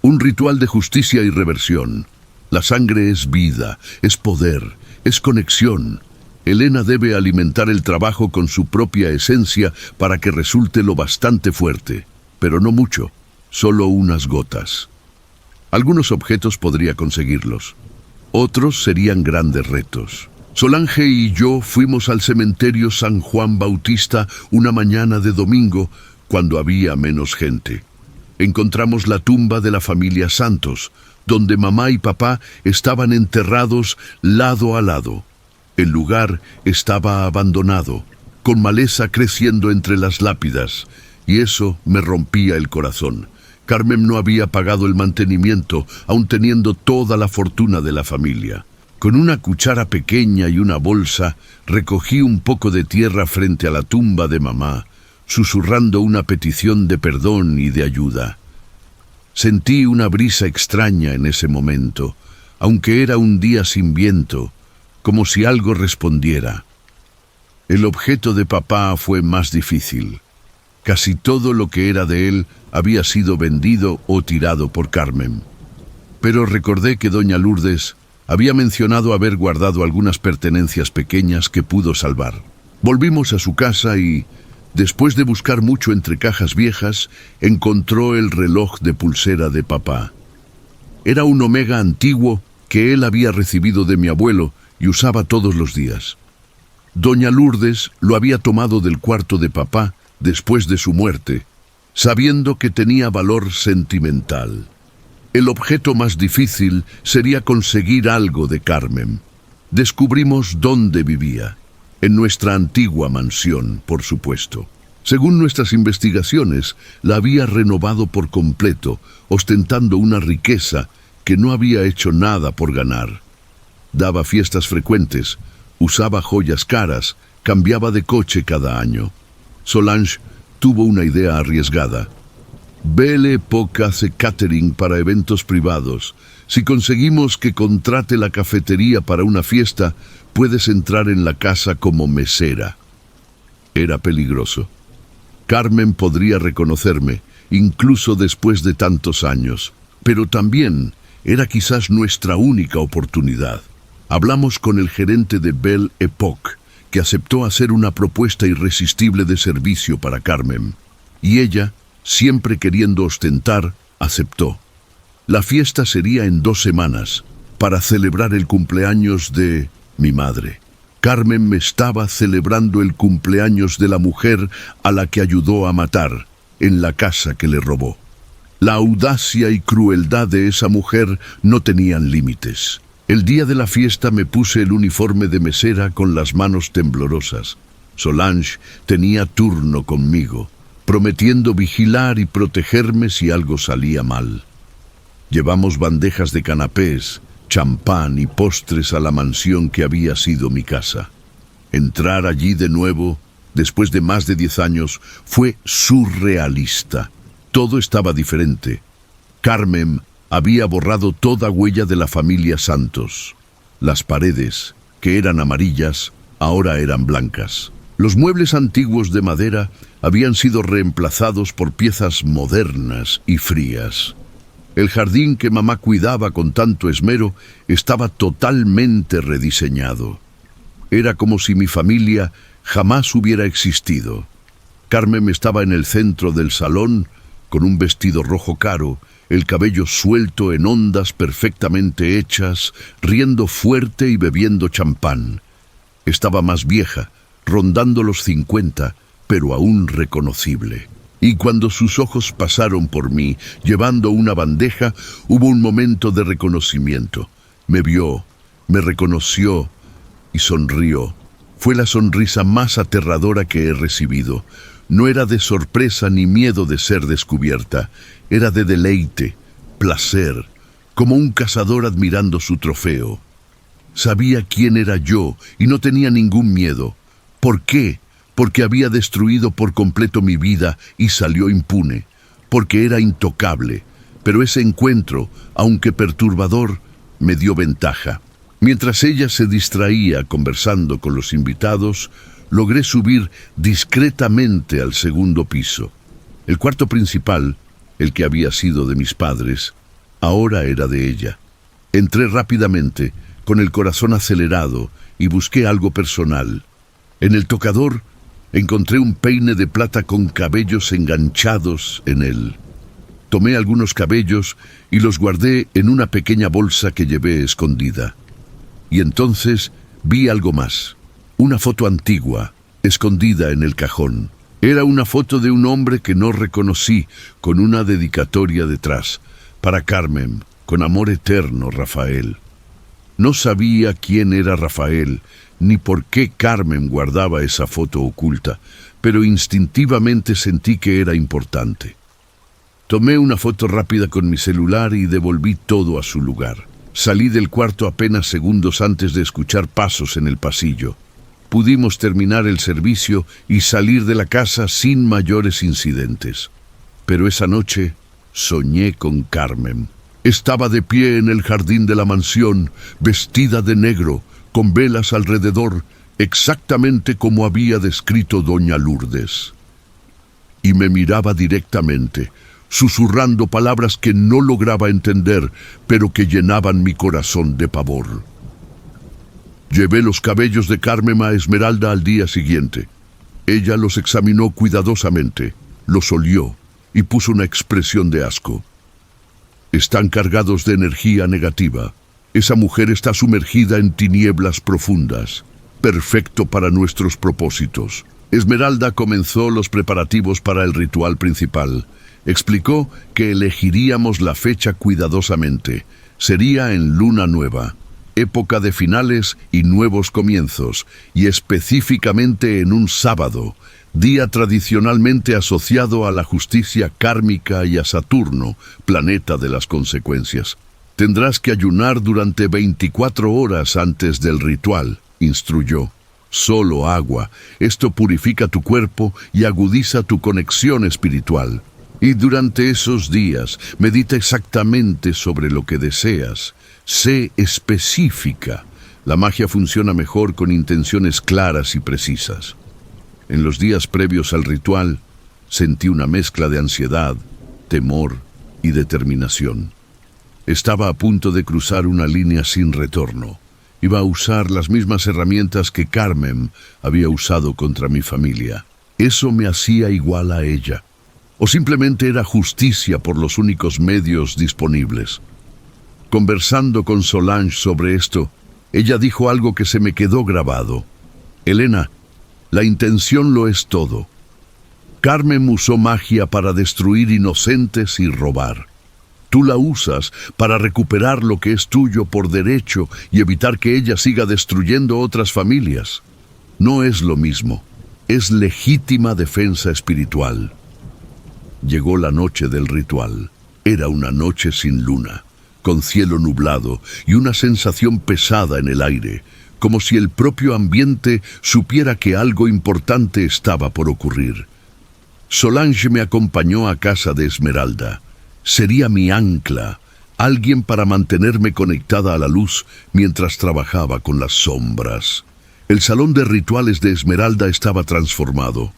Un ritual de justicia y reversión. La sangre es vida, es poder, es conexión. Helena debe alimentar el trabajo con su propia esencia para que resulte lo bastante fuerte, pero no mucho, solo unas gotas. Algunos objetos podría conseguirlos, otros serían grandes retos. Solange y yo fuimos al cementerio San Juan Bautista una mañana de domingo, cuando había menos gente. Encontramos la tumba de la familia Santos, donde mamá y papá estaban enterrados lado a lado. El lugar estaba abandonado, con maleza creciendo entre las lápidas, y eso me rompía el corazón. Carmen no había pagado el mantenimiento, aun teniendo toda la fortuna de la familia. Con una cuchara pequeña y una bolsa, recogí un poco de tierra frente a la tumba de mamá, susurrando una petición de perdón y de ayuda. Sentí una brisa extraña en ese momento, aunque era un día sin viento, como si algo respondiera. El objeto de papá fue más difícil. Casi todo lo que era de él había sido vendido o tirado por Carmen. Pero recordé que doña Lourdes había mencionado haber guardado algunas pertenencias pequeñas que pudo salvar. Volvimos a su casa y, después de buscar mucho entre cajas viejas, encontró el reloj de pulsera de papá. Era un Omega antiguo que él había recibido de mi abuelo y usaba todos los días. Doña Lourdes lo había tomado del cuarto de papá después de su muerte, sabiendo que tenía valor sentimental. El objeto más difícil sería conseguir algo de Carmen. Descubrimos dónde vivía, en nuestra antigua mansión, por supuesto. Según nuestras investigaciones, la había renovado por completo, ostentando una riqueza que no había hecho nada por ganar. Daba fiestas frecuentes, usaba joyas caras, cambiaba de coche cada año. Solange tuvo una idea arriesgada. Belle Époque hace catering para eventos privados. Si conseguimos que contrate la cafetería para una fiesta, puedes entrar en la casa como mesera. Era peligroso. Carmen podría reconocerme, incluso después de tantos años, pero también era quizás nuestra única oportunidad. Hablamos con el gerente de Belle Époque, que aceptó hacer una propuesta irresistible de servicio para Carmen, y ella, siempre queriendo ostentar, aceptó. La fiesta sería en 2 semanas, para celebrar el cumpleaños de mi madre. Carmen me estaba celebrando el cumpleaños de la mujer a la que ayudó a matar, en la casa que le robó. La audacia y crueldad de esa mujer no tenían límites. El día de la fiesta me puse el uniforme de mesera con las manos temblorosas. Solange tenía turno conmigo, prometiendo vigilar y protegerme si algo salía mal. Llevamos bandejas de canapés, champán y postres a la mansión que había sido mi casa. Entrar allí de nuevo, después de más de 10 años, fue surrealista. Todo estaba diferente. Carmen había borrado toda huella de la familia Santos. Las paredes, que eran amarillas, ahora eran blancas. Los muebles antiguos de madera habían sido reemplazados por piezas modernas y frías. El jardín que mamá cuidaba con tanto esmero estaba totalmente rediseñado. Era como si mi familia jamás hubiera existido. Carmen estaba en el centro del salón, con un vestido rojo caro, el cabello suelto en ondas perfectamente hechas, riendo fuerte y bebiendo champán. Estaba más vieja, rondando los 50, pero aún reconocible. Y cuando sus ojos pasaron por mí, llevando una bandeja, hubo un momento de reconocimiento. Me vio, me reconoció y sonrió. Fue la sonrisa más aterradora que he recibido. No era de sorpresa ni miedo de ser descubierta. Era de deleite, placer, como un cazador admirando su trofeo. Sabía quién era yo y no tenía ningún miedo. ¿Por qué? Porque había destruido por completo mi vida y salió impune. Porque era intocable. Pero ese encuentro, aunque perturbador, me dio ventaja. Mientras ella se distraía conversando con los invitados, logré subir discretamente al 2.º piso. El cuarto principal, el que había sido de mis padres, ahora era de ella. Entré rápidamente, con el corazón acelerado, y busqué algo personal. En el tocador encontré un peine de plata con cabellos enganchados en él. Tomé algunos cabellos y los guardé en una pequeña bolsa que llevé escondida. Y entonces vi algo más. Una foto antigua, escondida en el cajón. Era una foto de un hombre que no reconocí, con una dedicatoria detrás. Para Carmen, con amor eterno, Rafael. No sabía quién era Rafael, ni por qué Carmen guardaba esa foto oculta, pero instintivamente sentí que era importante. Tomé una foto rápida con mi celular y devolví todo a su lugar. Salí del cuarto apenas segundos antes de escuchar pasos en el pasillo. Pudimos terminar el servicio y salir de la casa sin mayores incidentes. Pero esa noche soñé con Carmen. Estaba de pie en el jardín de la mansión, vestida de negro, con velas alrededor, exactamente como había descrito doña Lourdes. Y me miraba directamente, susurrando palabras que no lograba entender, pero que llenaban mi corazón de pavor. Llevé los cabellos de Carmen a Esmeralda al día siguiente. Ella los examinó cuidadosamente, los olió y puso una expresión de asco. Están cargados de energía negativa. Esa mujer está sumergida en tinieblas profundas. Perfecto para nuestros propósitos. Esmeralda comenzó los preparativos para el ritual principal. Explicó que elegiríamos la fecha cuidadosamente. Sería en luna nueva, época de finales y nuevos comienzos, y específicamente en un sábado, día tradicionalmente asociado a la justicia kármica y a Saturno, planeta de las consecuencias. Tendrás que ayunar durante 24 horas antes del ritual, instruyó. solo agua. Esto purifica tu cuerpo y agudiza tu conexión espiritual. Y durante esos días, medita exactamente sobre lo que deseas. Sé específica. La magia funciona mejor con intenciones claras y precisas. En los días previos al ritual, sentí una mezcla de ansiedad, temor y determinación. Estaba a punto de cruzar una línea sin retorno. Iba a usar las mismas herramientas que Carmen había usado contra mi familia. ¿Eso me hacía igual a ella? ¿O simplemente era justicia por los únicos medios disponibles? Conversando con Solange sobre esto, ella dijo algo que se me quedó grabado. Elena, la intención lo es todo. Carmen usó magia para destruir inocentes y robar. Tú la usas para recuperar lo que es tuyo por derecho y evitar que ella siga destruyendo otras familias. No es lo mismo. Es legítima defensa espiritual. Llegó la noche del ritual. Era una noche sin luna, con cielo nublado y una sensación pesada en el aire, como si el propio ambiente supiera que algo importante estaba por ocurrir. Solange me acompañó a casa de Esmeralda. Sería mi ancla, alguien para mantenerme conectada a la luz mientras trabajaba con las sombras. El salón de rituales de Esmeralda estaba transformado.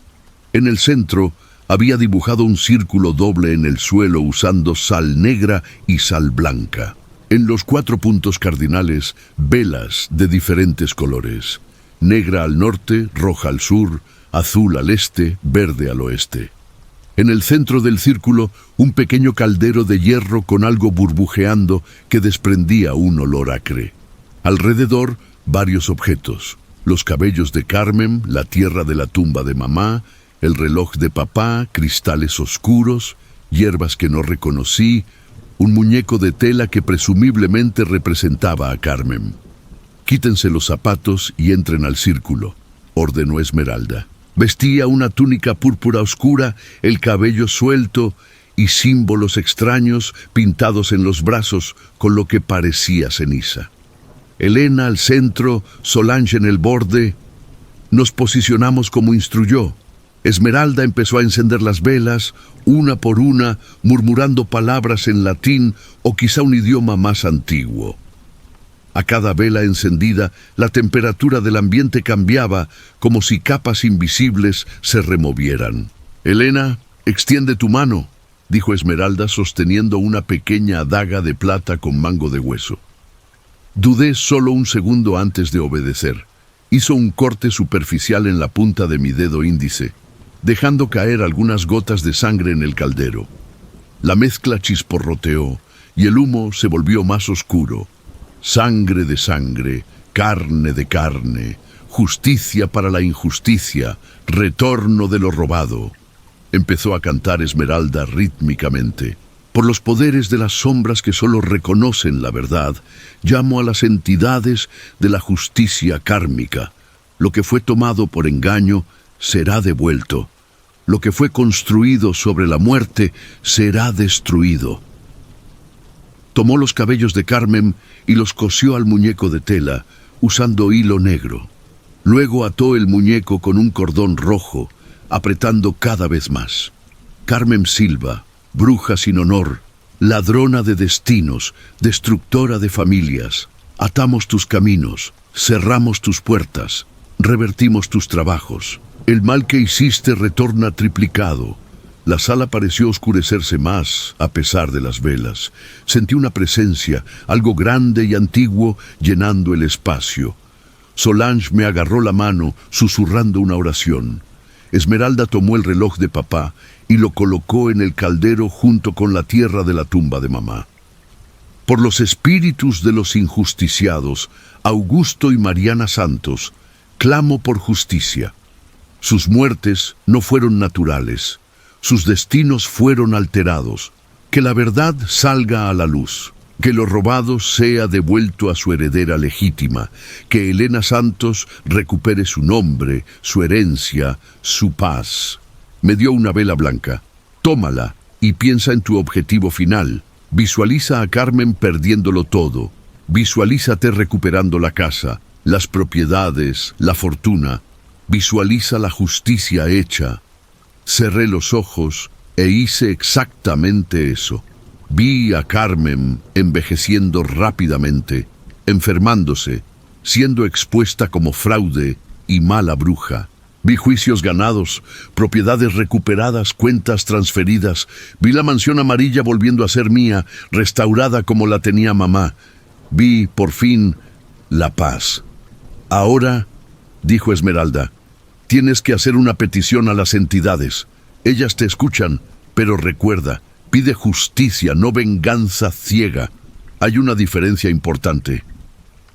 En el centro había dibujado un círculo doble en el suelo usando sal negra y sal blanca. En los 4 puntos cardinales, velas de diferentes colores. Negra al norte, roja al sur, azul al este, verde al oeste. En el centro del círculo, un pequeño caldero de hierro con algo burbujeando que desprendía un olor acre. Alrededor, varios objetos. Los cabellos de Carmen, la tierra de la tumba de mamá, el reloj de papá, cristales oscuros, hierbas que no reconocí, un muñeco de tela que presumiblemente representaba a Carmen. Quítense los zapatos y entren al círculo, ordenó Esmeralda. Vestía una túnica púrpura oscura, el cabello suelto y símbolos extraños pintados en los brazos con lo que parecía ceniza. Elena al centro, Solange en el borde. Nos posicionamos como instruyó. Esmeralda empezó a encender las velas, una por una, murmurando palabras en latín o quizá un idioma más antiguo. A cada vela encendida, la temperatura del ambiente cambiaba, como si capas invisibles se removieran. «Elena, extiende tu mano», dijo Esmeralda sosteniendo una pequeña adaga de plata con mango de hueso. Dudé solo un segundo antes de obedecer. Hizo un corte superficial en la punta de mi dedo índice, dejando caer algunas gotas de sangre en el caldero. La mezcla chisporroteó y el humo se volvió más oscuro. Sangre de sangre, carne de carne, justicia para la injusticia, retorno de lo robado. Empezó a cantar Esmeralda rítmicamente. Por los poderes de las sombras que solo reconocen la verdad, llamo a las entidades de la justicia kármica. Lo que fue tomado por engaño será devuelto. Lo que fue construido sobre la muerte será destruido. Tomó los cabellos de Carmen y los cosió al muñeco de tela, usando hilo negro. Luego ató el muñeco con un cordón rojo, apretando cada vez más. Carmen Silva, bruja sin honor, ladrona de destinos, destructora de familias. Atamos tus caminos, cerramos tus puertas, revertimos tus trabajos. El mal que hiciste retorna triplicado. La sala pareció oscurecerse más, a pesar de las velas. Sentí una presencia, algo grande y antiguo, llenando el espacio. Solange me agarró la mano, susurrando una oración. Esmeralda tomó el reloj de papá y lo colocó en el caldero junto con la tierra de la tumba de mamá. Por los espíritus de los injusticiados, Augusto y Mariana Santos, clamo por justicia. Sus muertes no fueron naturales. Sus destinos fueron alterados. Que la verdad salga a la luz. Que lo robado sea devuelto a su heredera legítima. Que Elena Santos recupere su nombre, su herencia, su paz. Me dio una vela blanca. Tómala y piensa en tu objetivo final. Visualiza a Carmen perdiéndolo todo. Visualízate recuperando la casa, las propiedades, la fortuna. Visualiza la justicia hecha. Cerré los ojos e hice exactamente eso. Vi a Carmen envejeciendo rápidamente, enfermándose, siendo expuesta como fraude y mala bruja. Vi juicios ganados, propiedades recuperadas, cuentas transferidas. Vi la mansión amarilla volviendo a ser mía, restaurada como la tenía mamá. Vi, por fin, la paz. Ahora, dijo Esmeralda, tienes que hacer una petición a las entidades. Ellas te escuchan, pero recuerda, pide justicia, no venganza ciega. Hay una diferencia importante.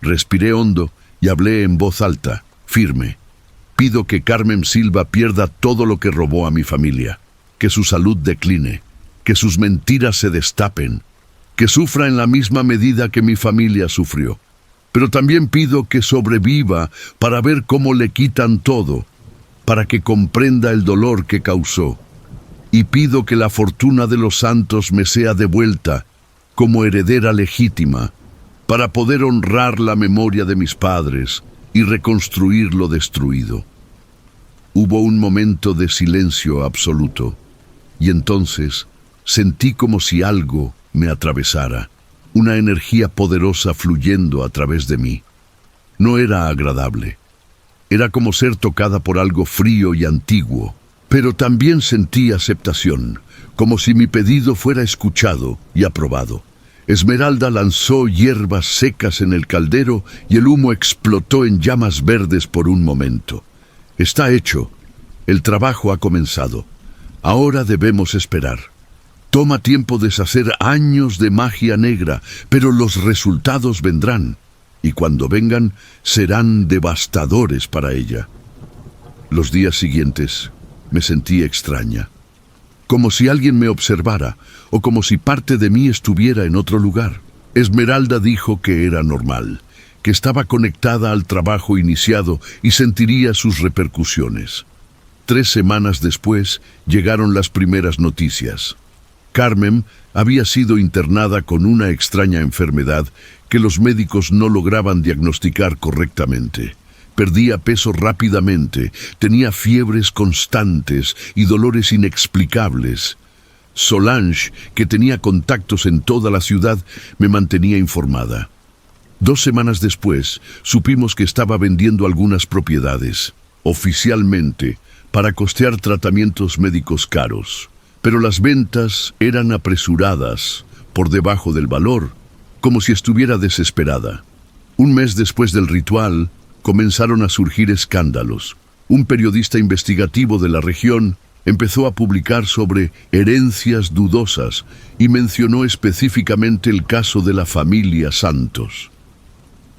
Respiré hondo y hablé en voz alta, firme. Pido que Carmen Silva pierda todo lo que robó a mi familia, que su salud decline, que sus mentiras se destapen, que sufra en la misma medida que mi familia sufrió. Pero también pido que sobreviva para ver cómo le quitan todo, para que comprenda el dolor que causó. Y pido que la fortuna de los santos me sea devuelta como heredera legítima, para poder honrar la memoria de mis padres y reconstruir lo destruido. Hubo un momento de silencio absoluto, y entonces sentí como si algo me atravesara, una energía poderosa fluyendo a través de mí. No era agradable. Era como ser tocada por algo frío y antiguo, pero también sentí aceptación, como si mi pedido fuera escuchado y aprobado. Esmeralda lanzó hierbas secas en el caldero y el humo explotó en llamas verdes por un momento. Está hecho. El trabajo ha comenzado. Ahora debemos esperar. Toma tiempo deshacer años de magia negra, pero los resultados vendrán, y cuando vengan serán devastadores para ella. Los días siguientes me sentí extraña, como si alguien me observara, o como si parte de mí estuviera en otro lugar. Esmeralda dijo que era normal, que estaba conectada al trabajo iniciado y sentiría sus repercusiones. 3 semanas después llegaron las primeras noticias. Carmen había sido internada con una extraña enfermedad que los médicos no lograban diagnosticar correctamente. Perdía peso rápidamente, tenía fiebres constantes y dolores inexplicables. Solange, que tenía contactos en toda la ciudad, me mantenía informada. 2 semanas después, supimos que estaba vendiendo algunas propiedades, oficialmente, para costear tratamientos médicos caros. Pero las ventas eran apresuradas, por debajo del valor, como si estuviera desesperada. 1 mes después del ritual, comenzaron a surgir escándalos. Un periodista investigativo de la región empezó a publicar sobre herencias dudosas y mencionó específicamente el caso de la familia Santos.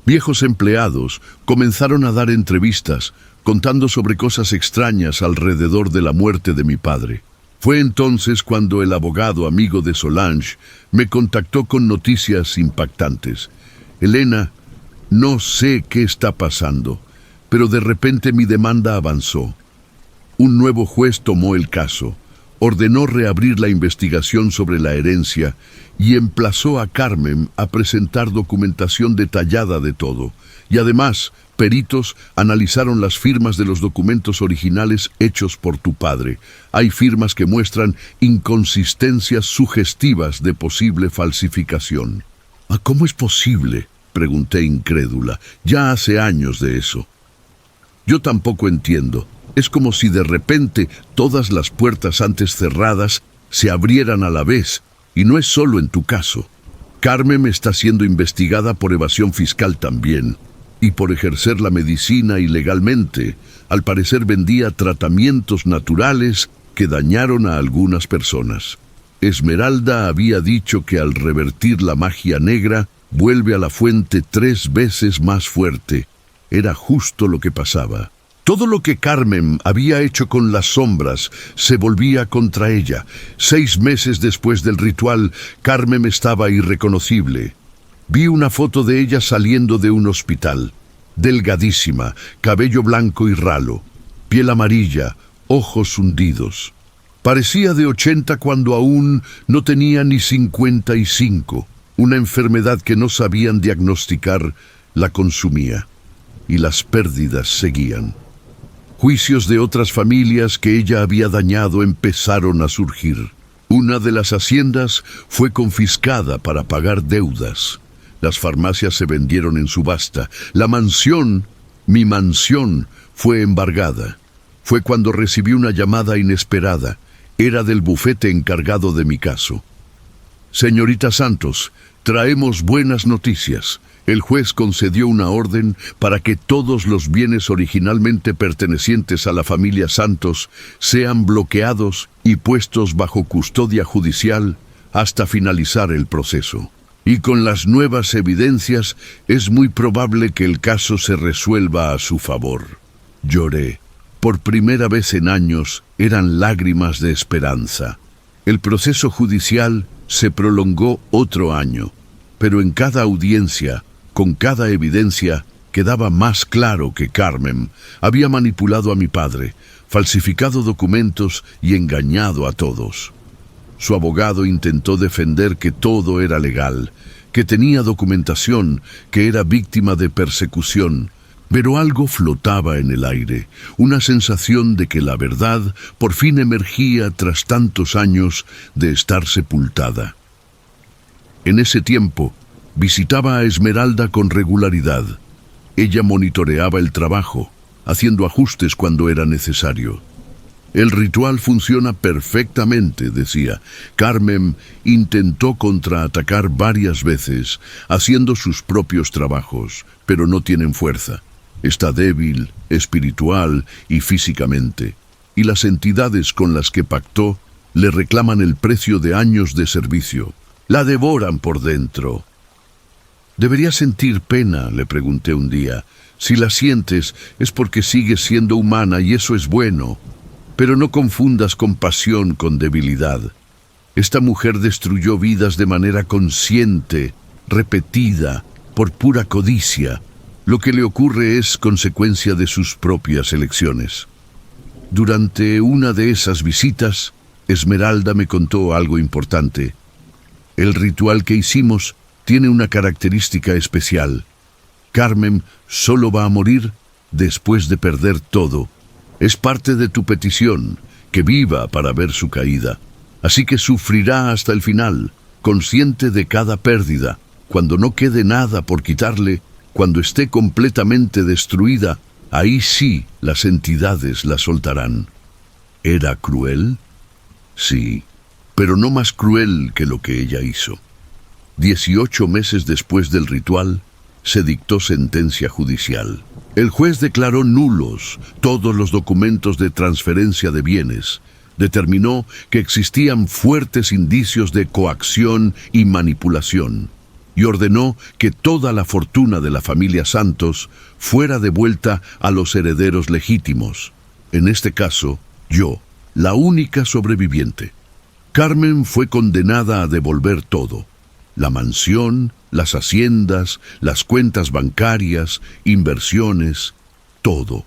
Viejos empleados comenzaron a dar entrevistas contando sobre cosas extrañas alrededor de la muerte de mi padre. Fue entonces cuando el abogado amigo de Solange me contactó con noticias impactantes. Elena, no sé qué está pasando, pero de repente mi demanda avanzó. Un nuevo juez tomó el caso, ordenó reabrir la investigación sobre la herencia y emplazó a Carmen a presentar documentación detallada de todo. Y además, peritos analizaron las firmas de los documentos originales hechos por tu padre. Hay firmas que muestran inconsistencias sugestivas de posible falsificación. ¿Cómo es posible?, pregunté incrédula. Ya hace años de eso. Yo tampoco entiendo. Es como si de repente todas las puertas antes cerradas se abrieran a la vez, y no es solo en tu caso. Carmen está siendo investigada por evasión fiscal también, y por ejercer la medicina ilegalmente. Al parecer vendía tratamientos naturales que dañaron a algunas personas. Esmeralda había dicho que al revertir la magia negra, vuelve a la fuente 3 veces más fuerte. Era justo lo que pasaba. Todo lo que Carmen había hecho con las sombras se volvía contra ella. 6 meses después del ritual, Carmen estaba irreconocible. Vi una foto de ella saliendo de un hospital. Delgadísima, cabello blanco y ralo, piel amarilla, ojos hundidos. Parecía de 80 cuando aún no tenía ni 55. Una enfermedad que no sabían diagnosticar la consumía. y las pérdidas seguían. Juicios de otras familias que ella había dañado empezaron a surgir. Una de las haciendas fue confiscada para pagar deudas. Las farmacias se vendieron en subasta. La mansión, mi mansión, fue embargada. Fue cuando recibí una llamada inesperada. Era del bufete encargado de mi caso. Señorita Santos, traemos buenas noticias. El juez concedió una orden para que todos los bienes originalmente pertenecientes a la familia Santos sean bloqueados y puestos bajo custodia judicial hasta finalizar el proceso. Y con las nuevas evidencias es muy probable que el caso se resuelva a su favor. Lloré. Por primera vez en años eran lágrimas de esperanza. El proceso judicial se prolongó otro año, pero en cada audiencia, con cada evidencia, quedaba más claro que Carmen había manipulado a mi padre, falsificado documentos y engañado a todos. Su abogado intentó defender que todo era legal, que tenía documentación, que era víctima de persecución, pero algo flotaba en el aire, una sensación de que la verdad por fin emergía tras tantos años de estar sepultada. En ese tiempo, visitaba a Esmeralda con regularidad. Ella monitoreaba el trabajo, haciendo ajustes cuando era necesario. El ritual funciona perfectamente, decía. Carmen intentó contraatacar varias veces, haciendo sus propios trabajos, pero no tienen fuerza. Está débil, espiritual y físicamente. Y las entidades con las que pactó le reclaman el precio de años de servicio. La devoran por dentro. «¿Deberías sentir pena?», le pregunté un día. «Si la sientes es porque sigues siendo humana y eso es bueno. Pero no confundas compasión con debilidad. Esta mujer destruyó vidas de manera consciente, repetida, por pura codicia. Lo que le ocurre es consecuencia de sus propias elecciones». Durante una de esas visitas, Esmeralda me contó algo importante. El ritual que hicimos tiene una característica especial. Carmen solo va a morir después de perder todo. Es parte de tu petición, que viva para ver su caída. Así que sufrirá hasta el final, consciente de cada pérdida. Cuando no quede nada por quitarle, cuando esté completamente destruida, ahí sí las entidades la soltarán. ¿Era cruel? Sí, pero no más cruel que lo que ella hizo. 18 meses después del ritual, se dictó sentencia judicial. El juez declaró nulos todos los documentos de transferencia de bienes. Determinó que existían fuertes indicios de coacción y manipulación. Y ordenó que toda la fortuna de la familia Santos fuera devuelta a los herederos legítimos. En este caso, yo, la única sobreviviente. Carmen fue condenada a devolver todo. La mansión, las haciendas, las cuentas bancarias, inversiones, todo.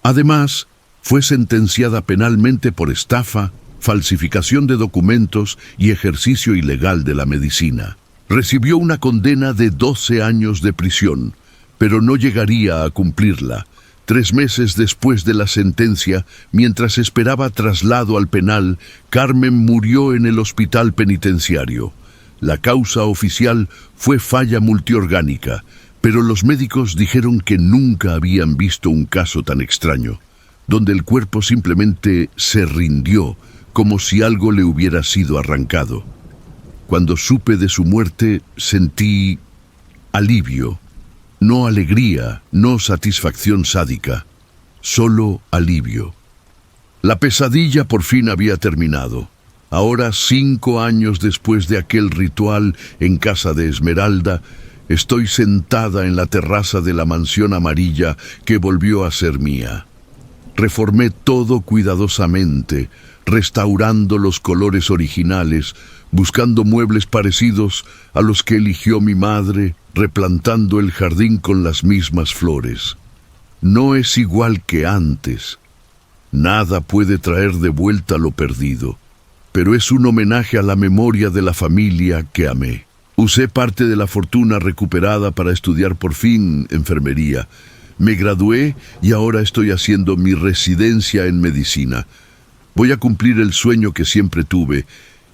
Además, fue sentenciada penalmente por estafa, falsificación de documentos y ejercicio ilegal de la medicina. Recibió una condena de 12 años de prisión, pero no llegaría a cumplirla. 3 meses después de la sentencia, mientras esperaba traslado al penal, Carmen murió en el hospital penitenciario. La causa oficial fue falla multiorgánica, pero los médicos dijeron que nunca habían visto un caso tan extraño, donde el cuerpo simplemente se rindió, como si algo le hubiera sido arrancado. Cuando supe de su muerte, sentí alivio, no alegría, no satisfacción sádica, solo alivio. La pesadilla por fin había terminado. Ahora, 5 años después de aquel ritual en casa de Esmeralda, estoy sentada en la terraza de la mansión amarilla que volvió a ser mía. Reformé todo cuidadosamente, restaurando los colores originales, buscando muebles parecidos a los que eligió mi madre, replantando el jardín con las mismas flores. No es igual que antes. Nada puede traer de vuelta lo perdido, pero es un homenaje a la memoria de la familia que amé. Usé parte de la fortuna recuperada para estudiar por fin enfermería, Me gradué y ahora estoy haciendo mi residencia en medicina. Voy a cumplir el sueño que siempre tuve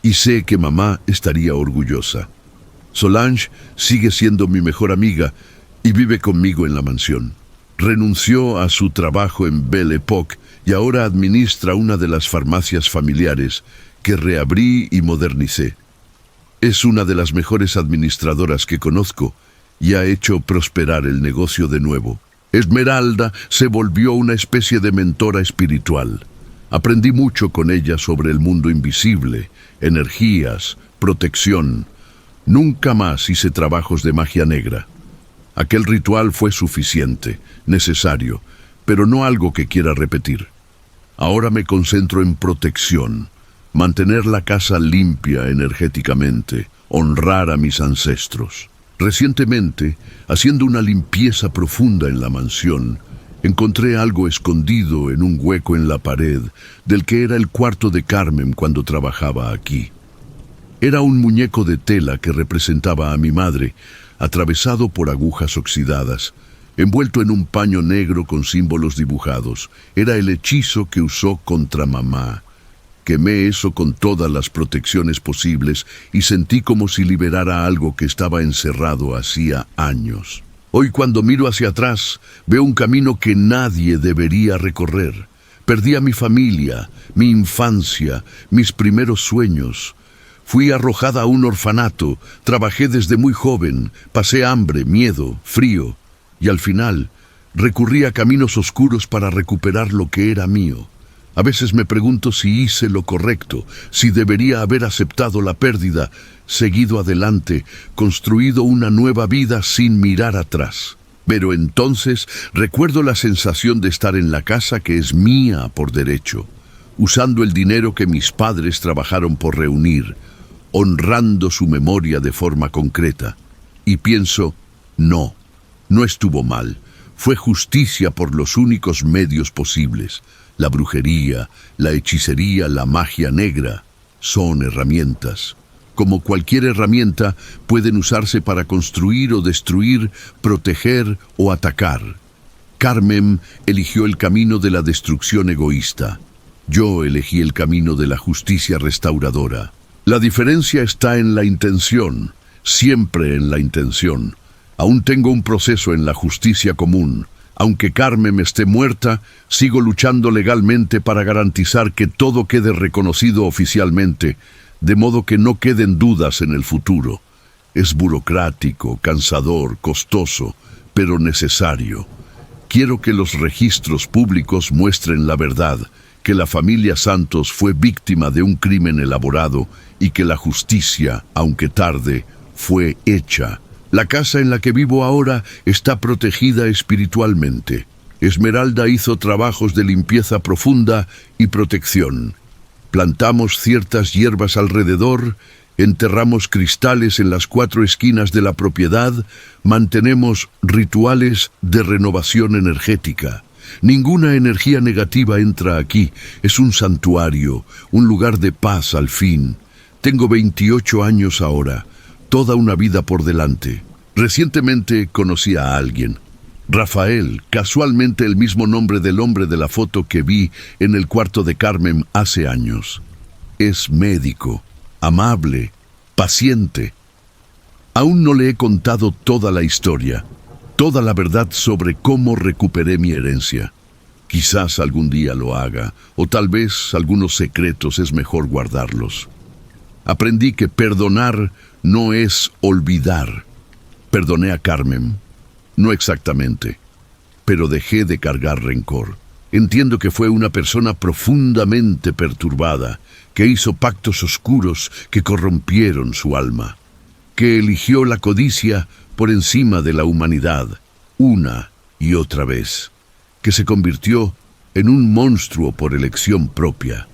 y sé que mamá estaría orgullosa. Solange sigue siendo mi mejor amiga y vive conmigo en la mansión. Renunció a su trabajo en Belle Époque y ahora administra una de las farmacias familiares que reabrí y modernicé. Es una de las mejores administradoras que conozco y ha hecho prosperar el negocio de nuevo. Esmeralda se volvió una especie de mentora espiritual. Aprendí mucho con ella sobre el mundo invisible, energías, protección. Nunca más hice trabajos de magia negra. Aquel ritual fue suficiente, necesario, pero no algo que quiera repetir. Ahora me concentro en protección, mantener la casa limpia energéticamente, honrar a mis ancestros. Recientemente, haciendo una limpieza profunda en la mansión, encontré algo escondido en un hueco en la pared del que era el cuarto de Carmen cuando trabajaba aquí. Era un muñeco de tela que representaba a mi madre, atravesado por agujas oxidadas, envuelto en un paño negro con símbolos dibujados. Era el hechizo que usó contra mamá. Quemé eso con todas las protecciones posibles y sentí como si liberara algo que estaba encerrado hacía años. Hoy cuando miro hacia atrás, veo un camino que nadie debería recorrer. Perdí a mi familia, mi infancia, mis primeros sueños. Fui arrojada a un orfanato, trabajé desde muy joven, pasé hambre, miedo, frío, y al final recurrí a caminos oscuros para recuperar lo que era mío. A veces me pregunto si hice lo correcto, si debería haber aceptado la pérdida, seguido adelante, construido una nueva vida sin mirar atrás. Pero entonces recuerdo la sensación de estar en la casa que es mía por derecho, usando el dinero que mis padres trabajaron por reunir, honrando su memoria de forma concreta. Y pienso, no estuvo mal. Fue justicia por los únicos medios posibles. La brujería, la hechicería, la magia negra son herramientas. Como cualquier herramienta, pueden usarse para construir o destruir, proteger o atacar. Carmen eligió el camino de la destrucción egoísta. Yo elegí el camino de la justicia restauradora. La diferencia está en la intención, siempre en la intención. Aún tengo un proceso en la justicia común. Aunque Carmen esté muerta, sigo luchando legalmente para garantizar que todo quede reconocido oficialmente, de modo que no queden dudas en el futuro. Es burocrático, cansador, costoso, pero necesario. Quiero que los registros públicos muestren la verdad, que la familia Santos fue víctima de un crimen elaborado y que la justicia, aunque tarde, fue hecha. La casa en la que vivo ahora está protegida espiritualmente. Esmeralda hizo trabajos de limpieza profunda y protección. Plantamos ciertas hierbas alrededor, enterramos cristales en las 4 esquinas de la propiedad, mantenemos rituales de renovación energética. Ninguna energía negativa entra aquí. Es un santuario, un lugar de paz al fin. Tengo 28 años ahora, toda una vida por delante. Recientemente conocí a alguien. Rafael, casualmente el mismo nombre del hombre de la foto que vi en el cuarto de Carmen hace años. Es médico, amable, paciente. Aún no le he contado toda la historia, toda la verdad sobre cómo recuperé mi herencia. Quizás algún día lo haga, o tal vez algunos secretos es mejor guardarlos. Aprendí que perdonar no es olvidar. Perdoné a Carmen, no exactamente, pero dejé de cargar rencor. Entiendo que fue una persona profundamente perturbada, que hizo pactos oscuros que corrompieron su alma, que eligió la codicia por encima de la humanidad, una y otra vez, que se convirtió en un monstruo por elección propia,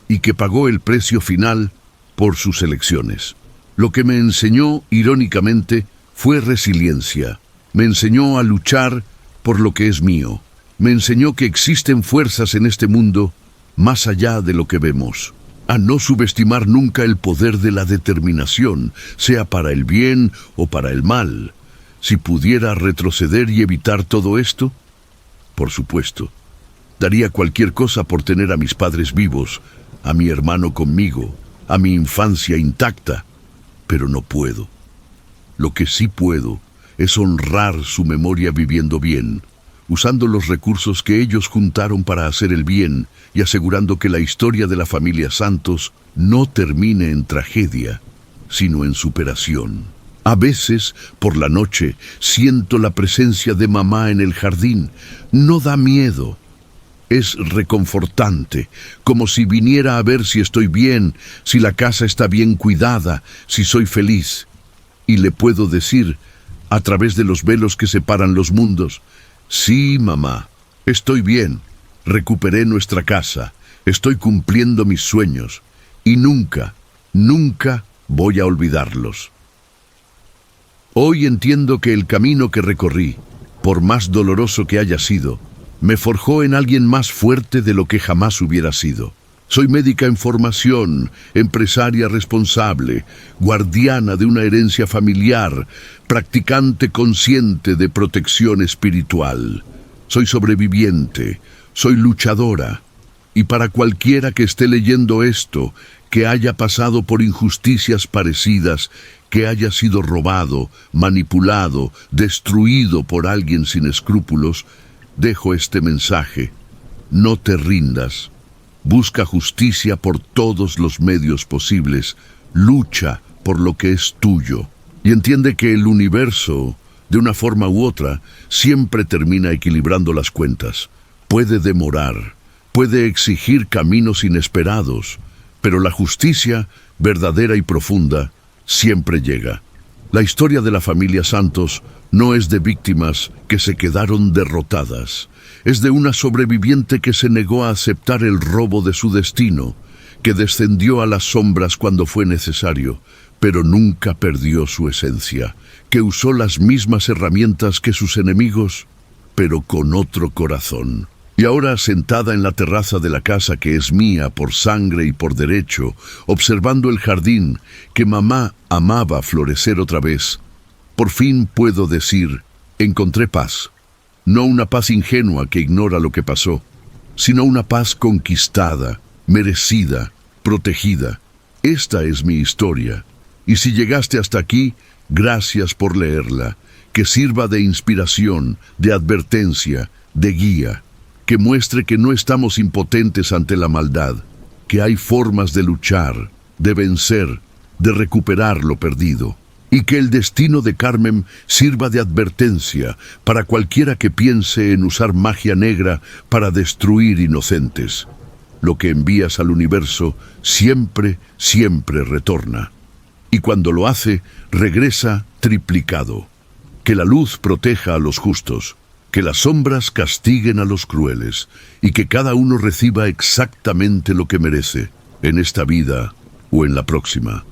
y que pagó el precio final por sus elecciones. Lo que me enseñó, irónicamente, fue resiliencia. Me enseñó a luchar por lo que es mío. Me enseñó que existen fuerzas en este mundo más allá de lo que vemos. A no subestimar nunca el poder de la determinación, sea para el bien o para el mal. Si pudiera retroceder y evitar todo esto, por supuesto. Daría cualquier cosa por tener a mis padres vivos, a mi hermano conmigo, a mi infancia intacta, pero no puedo. Lo que sí puedo es honrar su memoria viviendo bien, usando los recursos que ellos juntaron para hacer el bien y asegurando que la historia de la familia Santos no termine en tragedia, sino en superación. A veces, por la noche, siento la presencia de mamá en el jardín. No da miedo. Es reconfortante, como si viniera a ver si estoy bien, si la casa está bien cuidada, si soy feliz. Y le puedo decir, a través de los velos que separan los mundos: sí, mamá, estoy bien, recuperé nuestra casa, estoy cumpliendo mis sueños, y nunca, nunca voy a olvidarlos. Hoy entiendo que el camino que recorrí, por más doloroso que haya sido, me forjó en alguien más fuerte de lo que jamás hubiera sido. Soy médica en formación, empresaria responsable, guardiana de una herencia familiar, practicante consciente de protección espiritual. Soy sobreviviente, soy luchadora. Y para cualquiera que esté leyendo esto, que haya pasado por injusticias parecidas, que haya sido robado, manipulado, destruido por alguien sin escrúpulos, dejo este mensaje: no te rindas. Busca justicia por todos los medios posibles. Lucha por lo que es tuyo. Y entiende que el universo, de una forma u otra, siempre termina equilibrando las cuentas. Puede demorar, puede exigir caminos inesperados, pero la justicia, verdadera y profunda, siempre llega. La historia de la familia Santos no es de víctimas que se quedaron derrotadas. Es de una sobreviviente que se negó a aceptar el robo de su destino, que descendió a las sombras cuando fue necesario, pero nunca perdió su esencia, que usó las mismas herramientas que sus enemigos, pero con otro corazón. Y ahora, sentada en la terraza de la casa que es mía por sangre y por derecho, observando el jardín que mamá amaba florecer otra vez, por fin puedo decir: encontré paz. No una paz ingenua que ignora lo que pasó, sino una paz conquistada, merecida, protegida. Esta es mi historia. Y si llegaste hasta aquí, gracias por leerla. Que sirva de inspiración, de advertencia, de guía. Que muestre que no estamos impotentes ante la maldad, que hay formas de luchar, de vencer, de recuperar lo perdido. Y que el destino de Carmen sirva de advertencia para cualquiera que piense en usar magia negra para destruir inocentes. Lo que envías al universo siempre, siempre retorna. Y cuando lo hace, regresa triplicado. Que la luz proteja a los justos, que las sombras castiguen a los crueles, y que cada uno reciba exactamente lo que merece, en esta vida o en la próxima.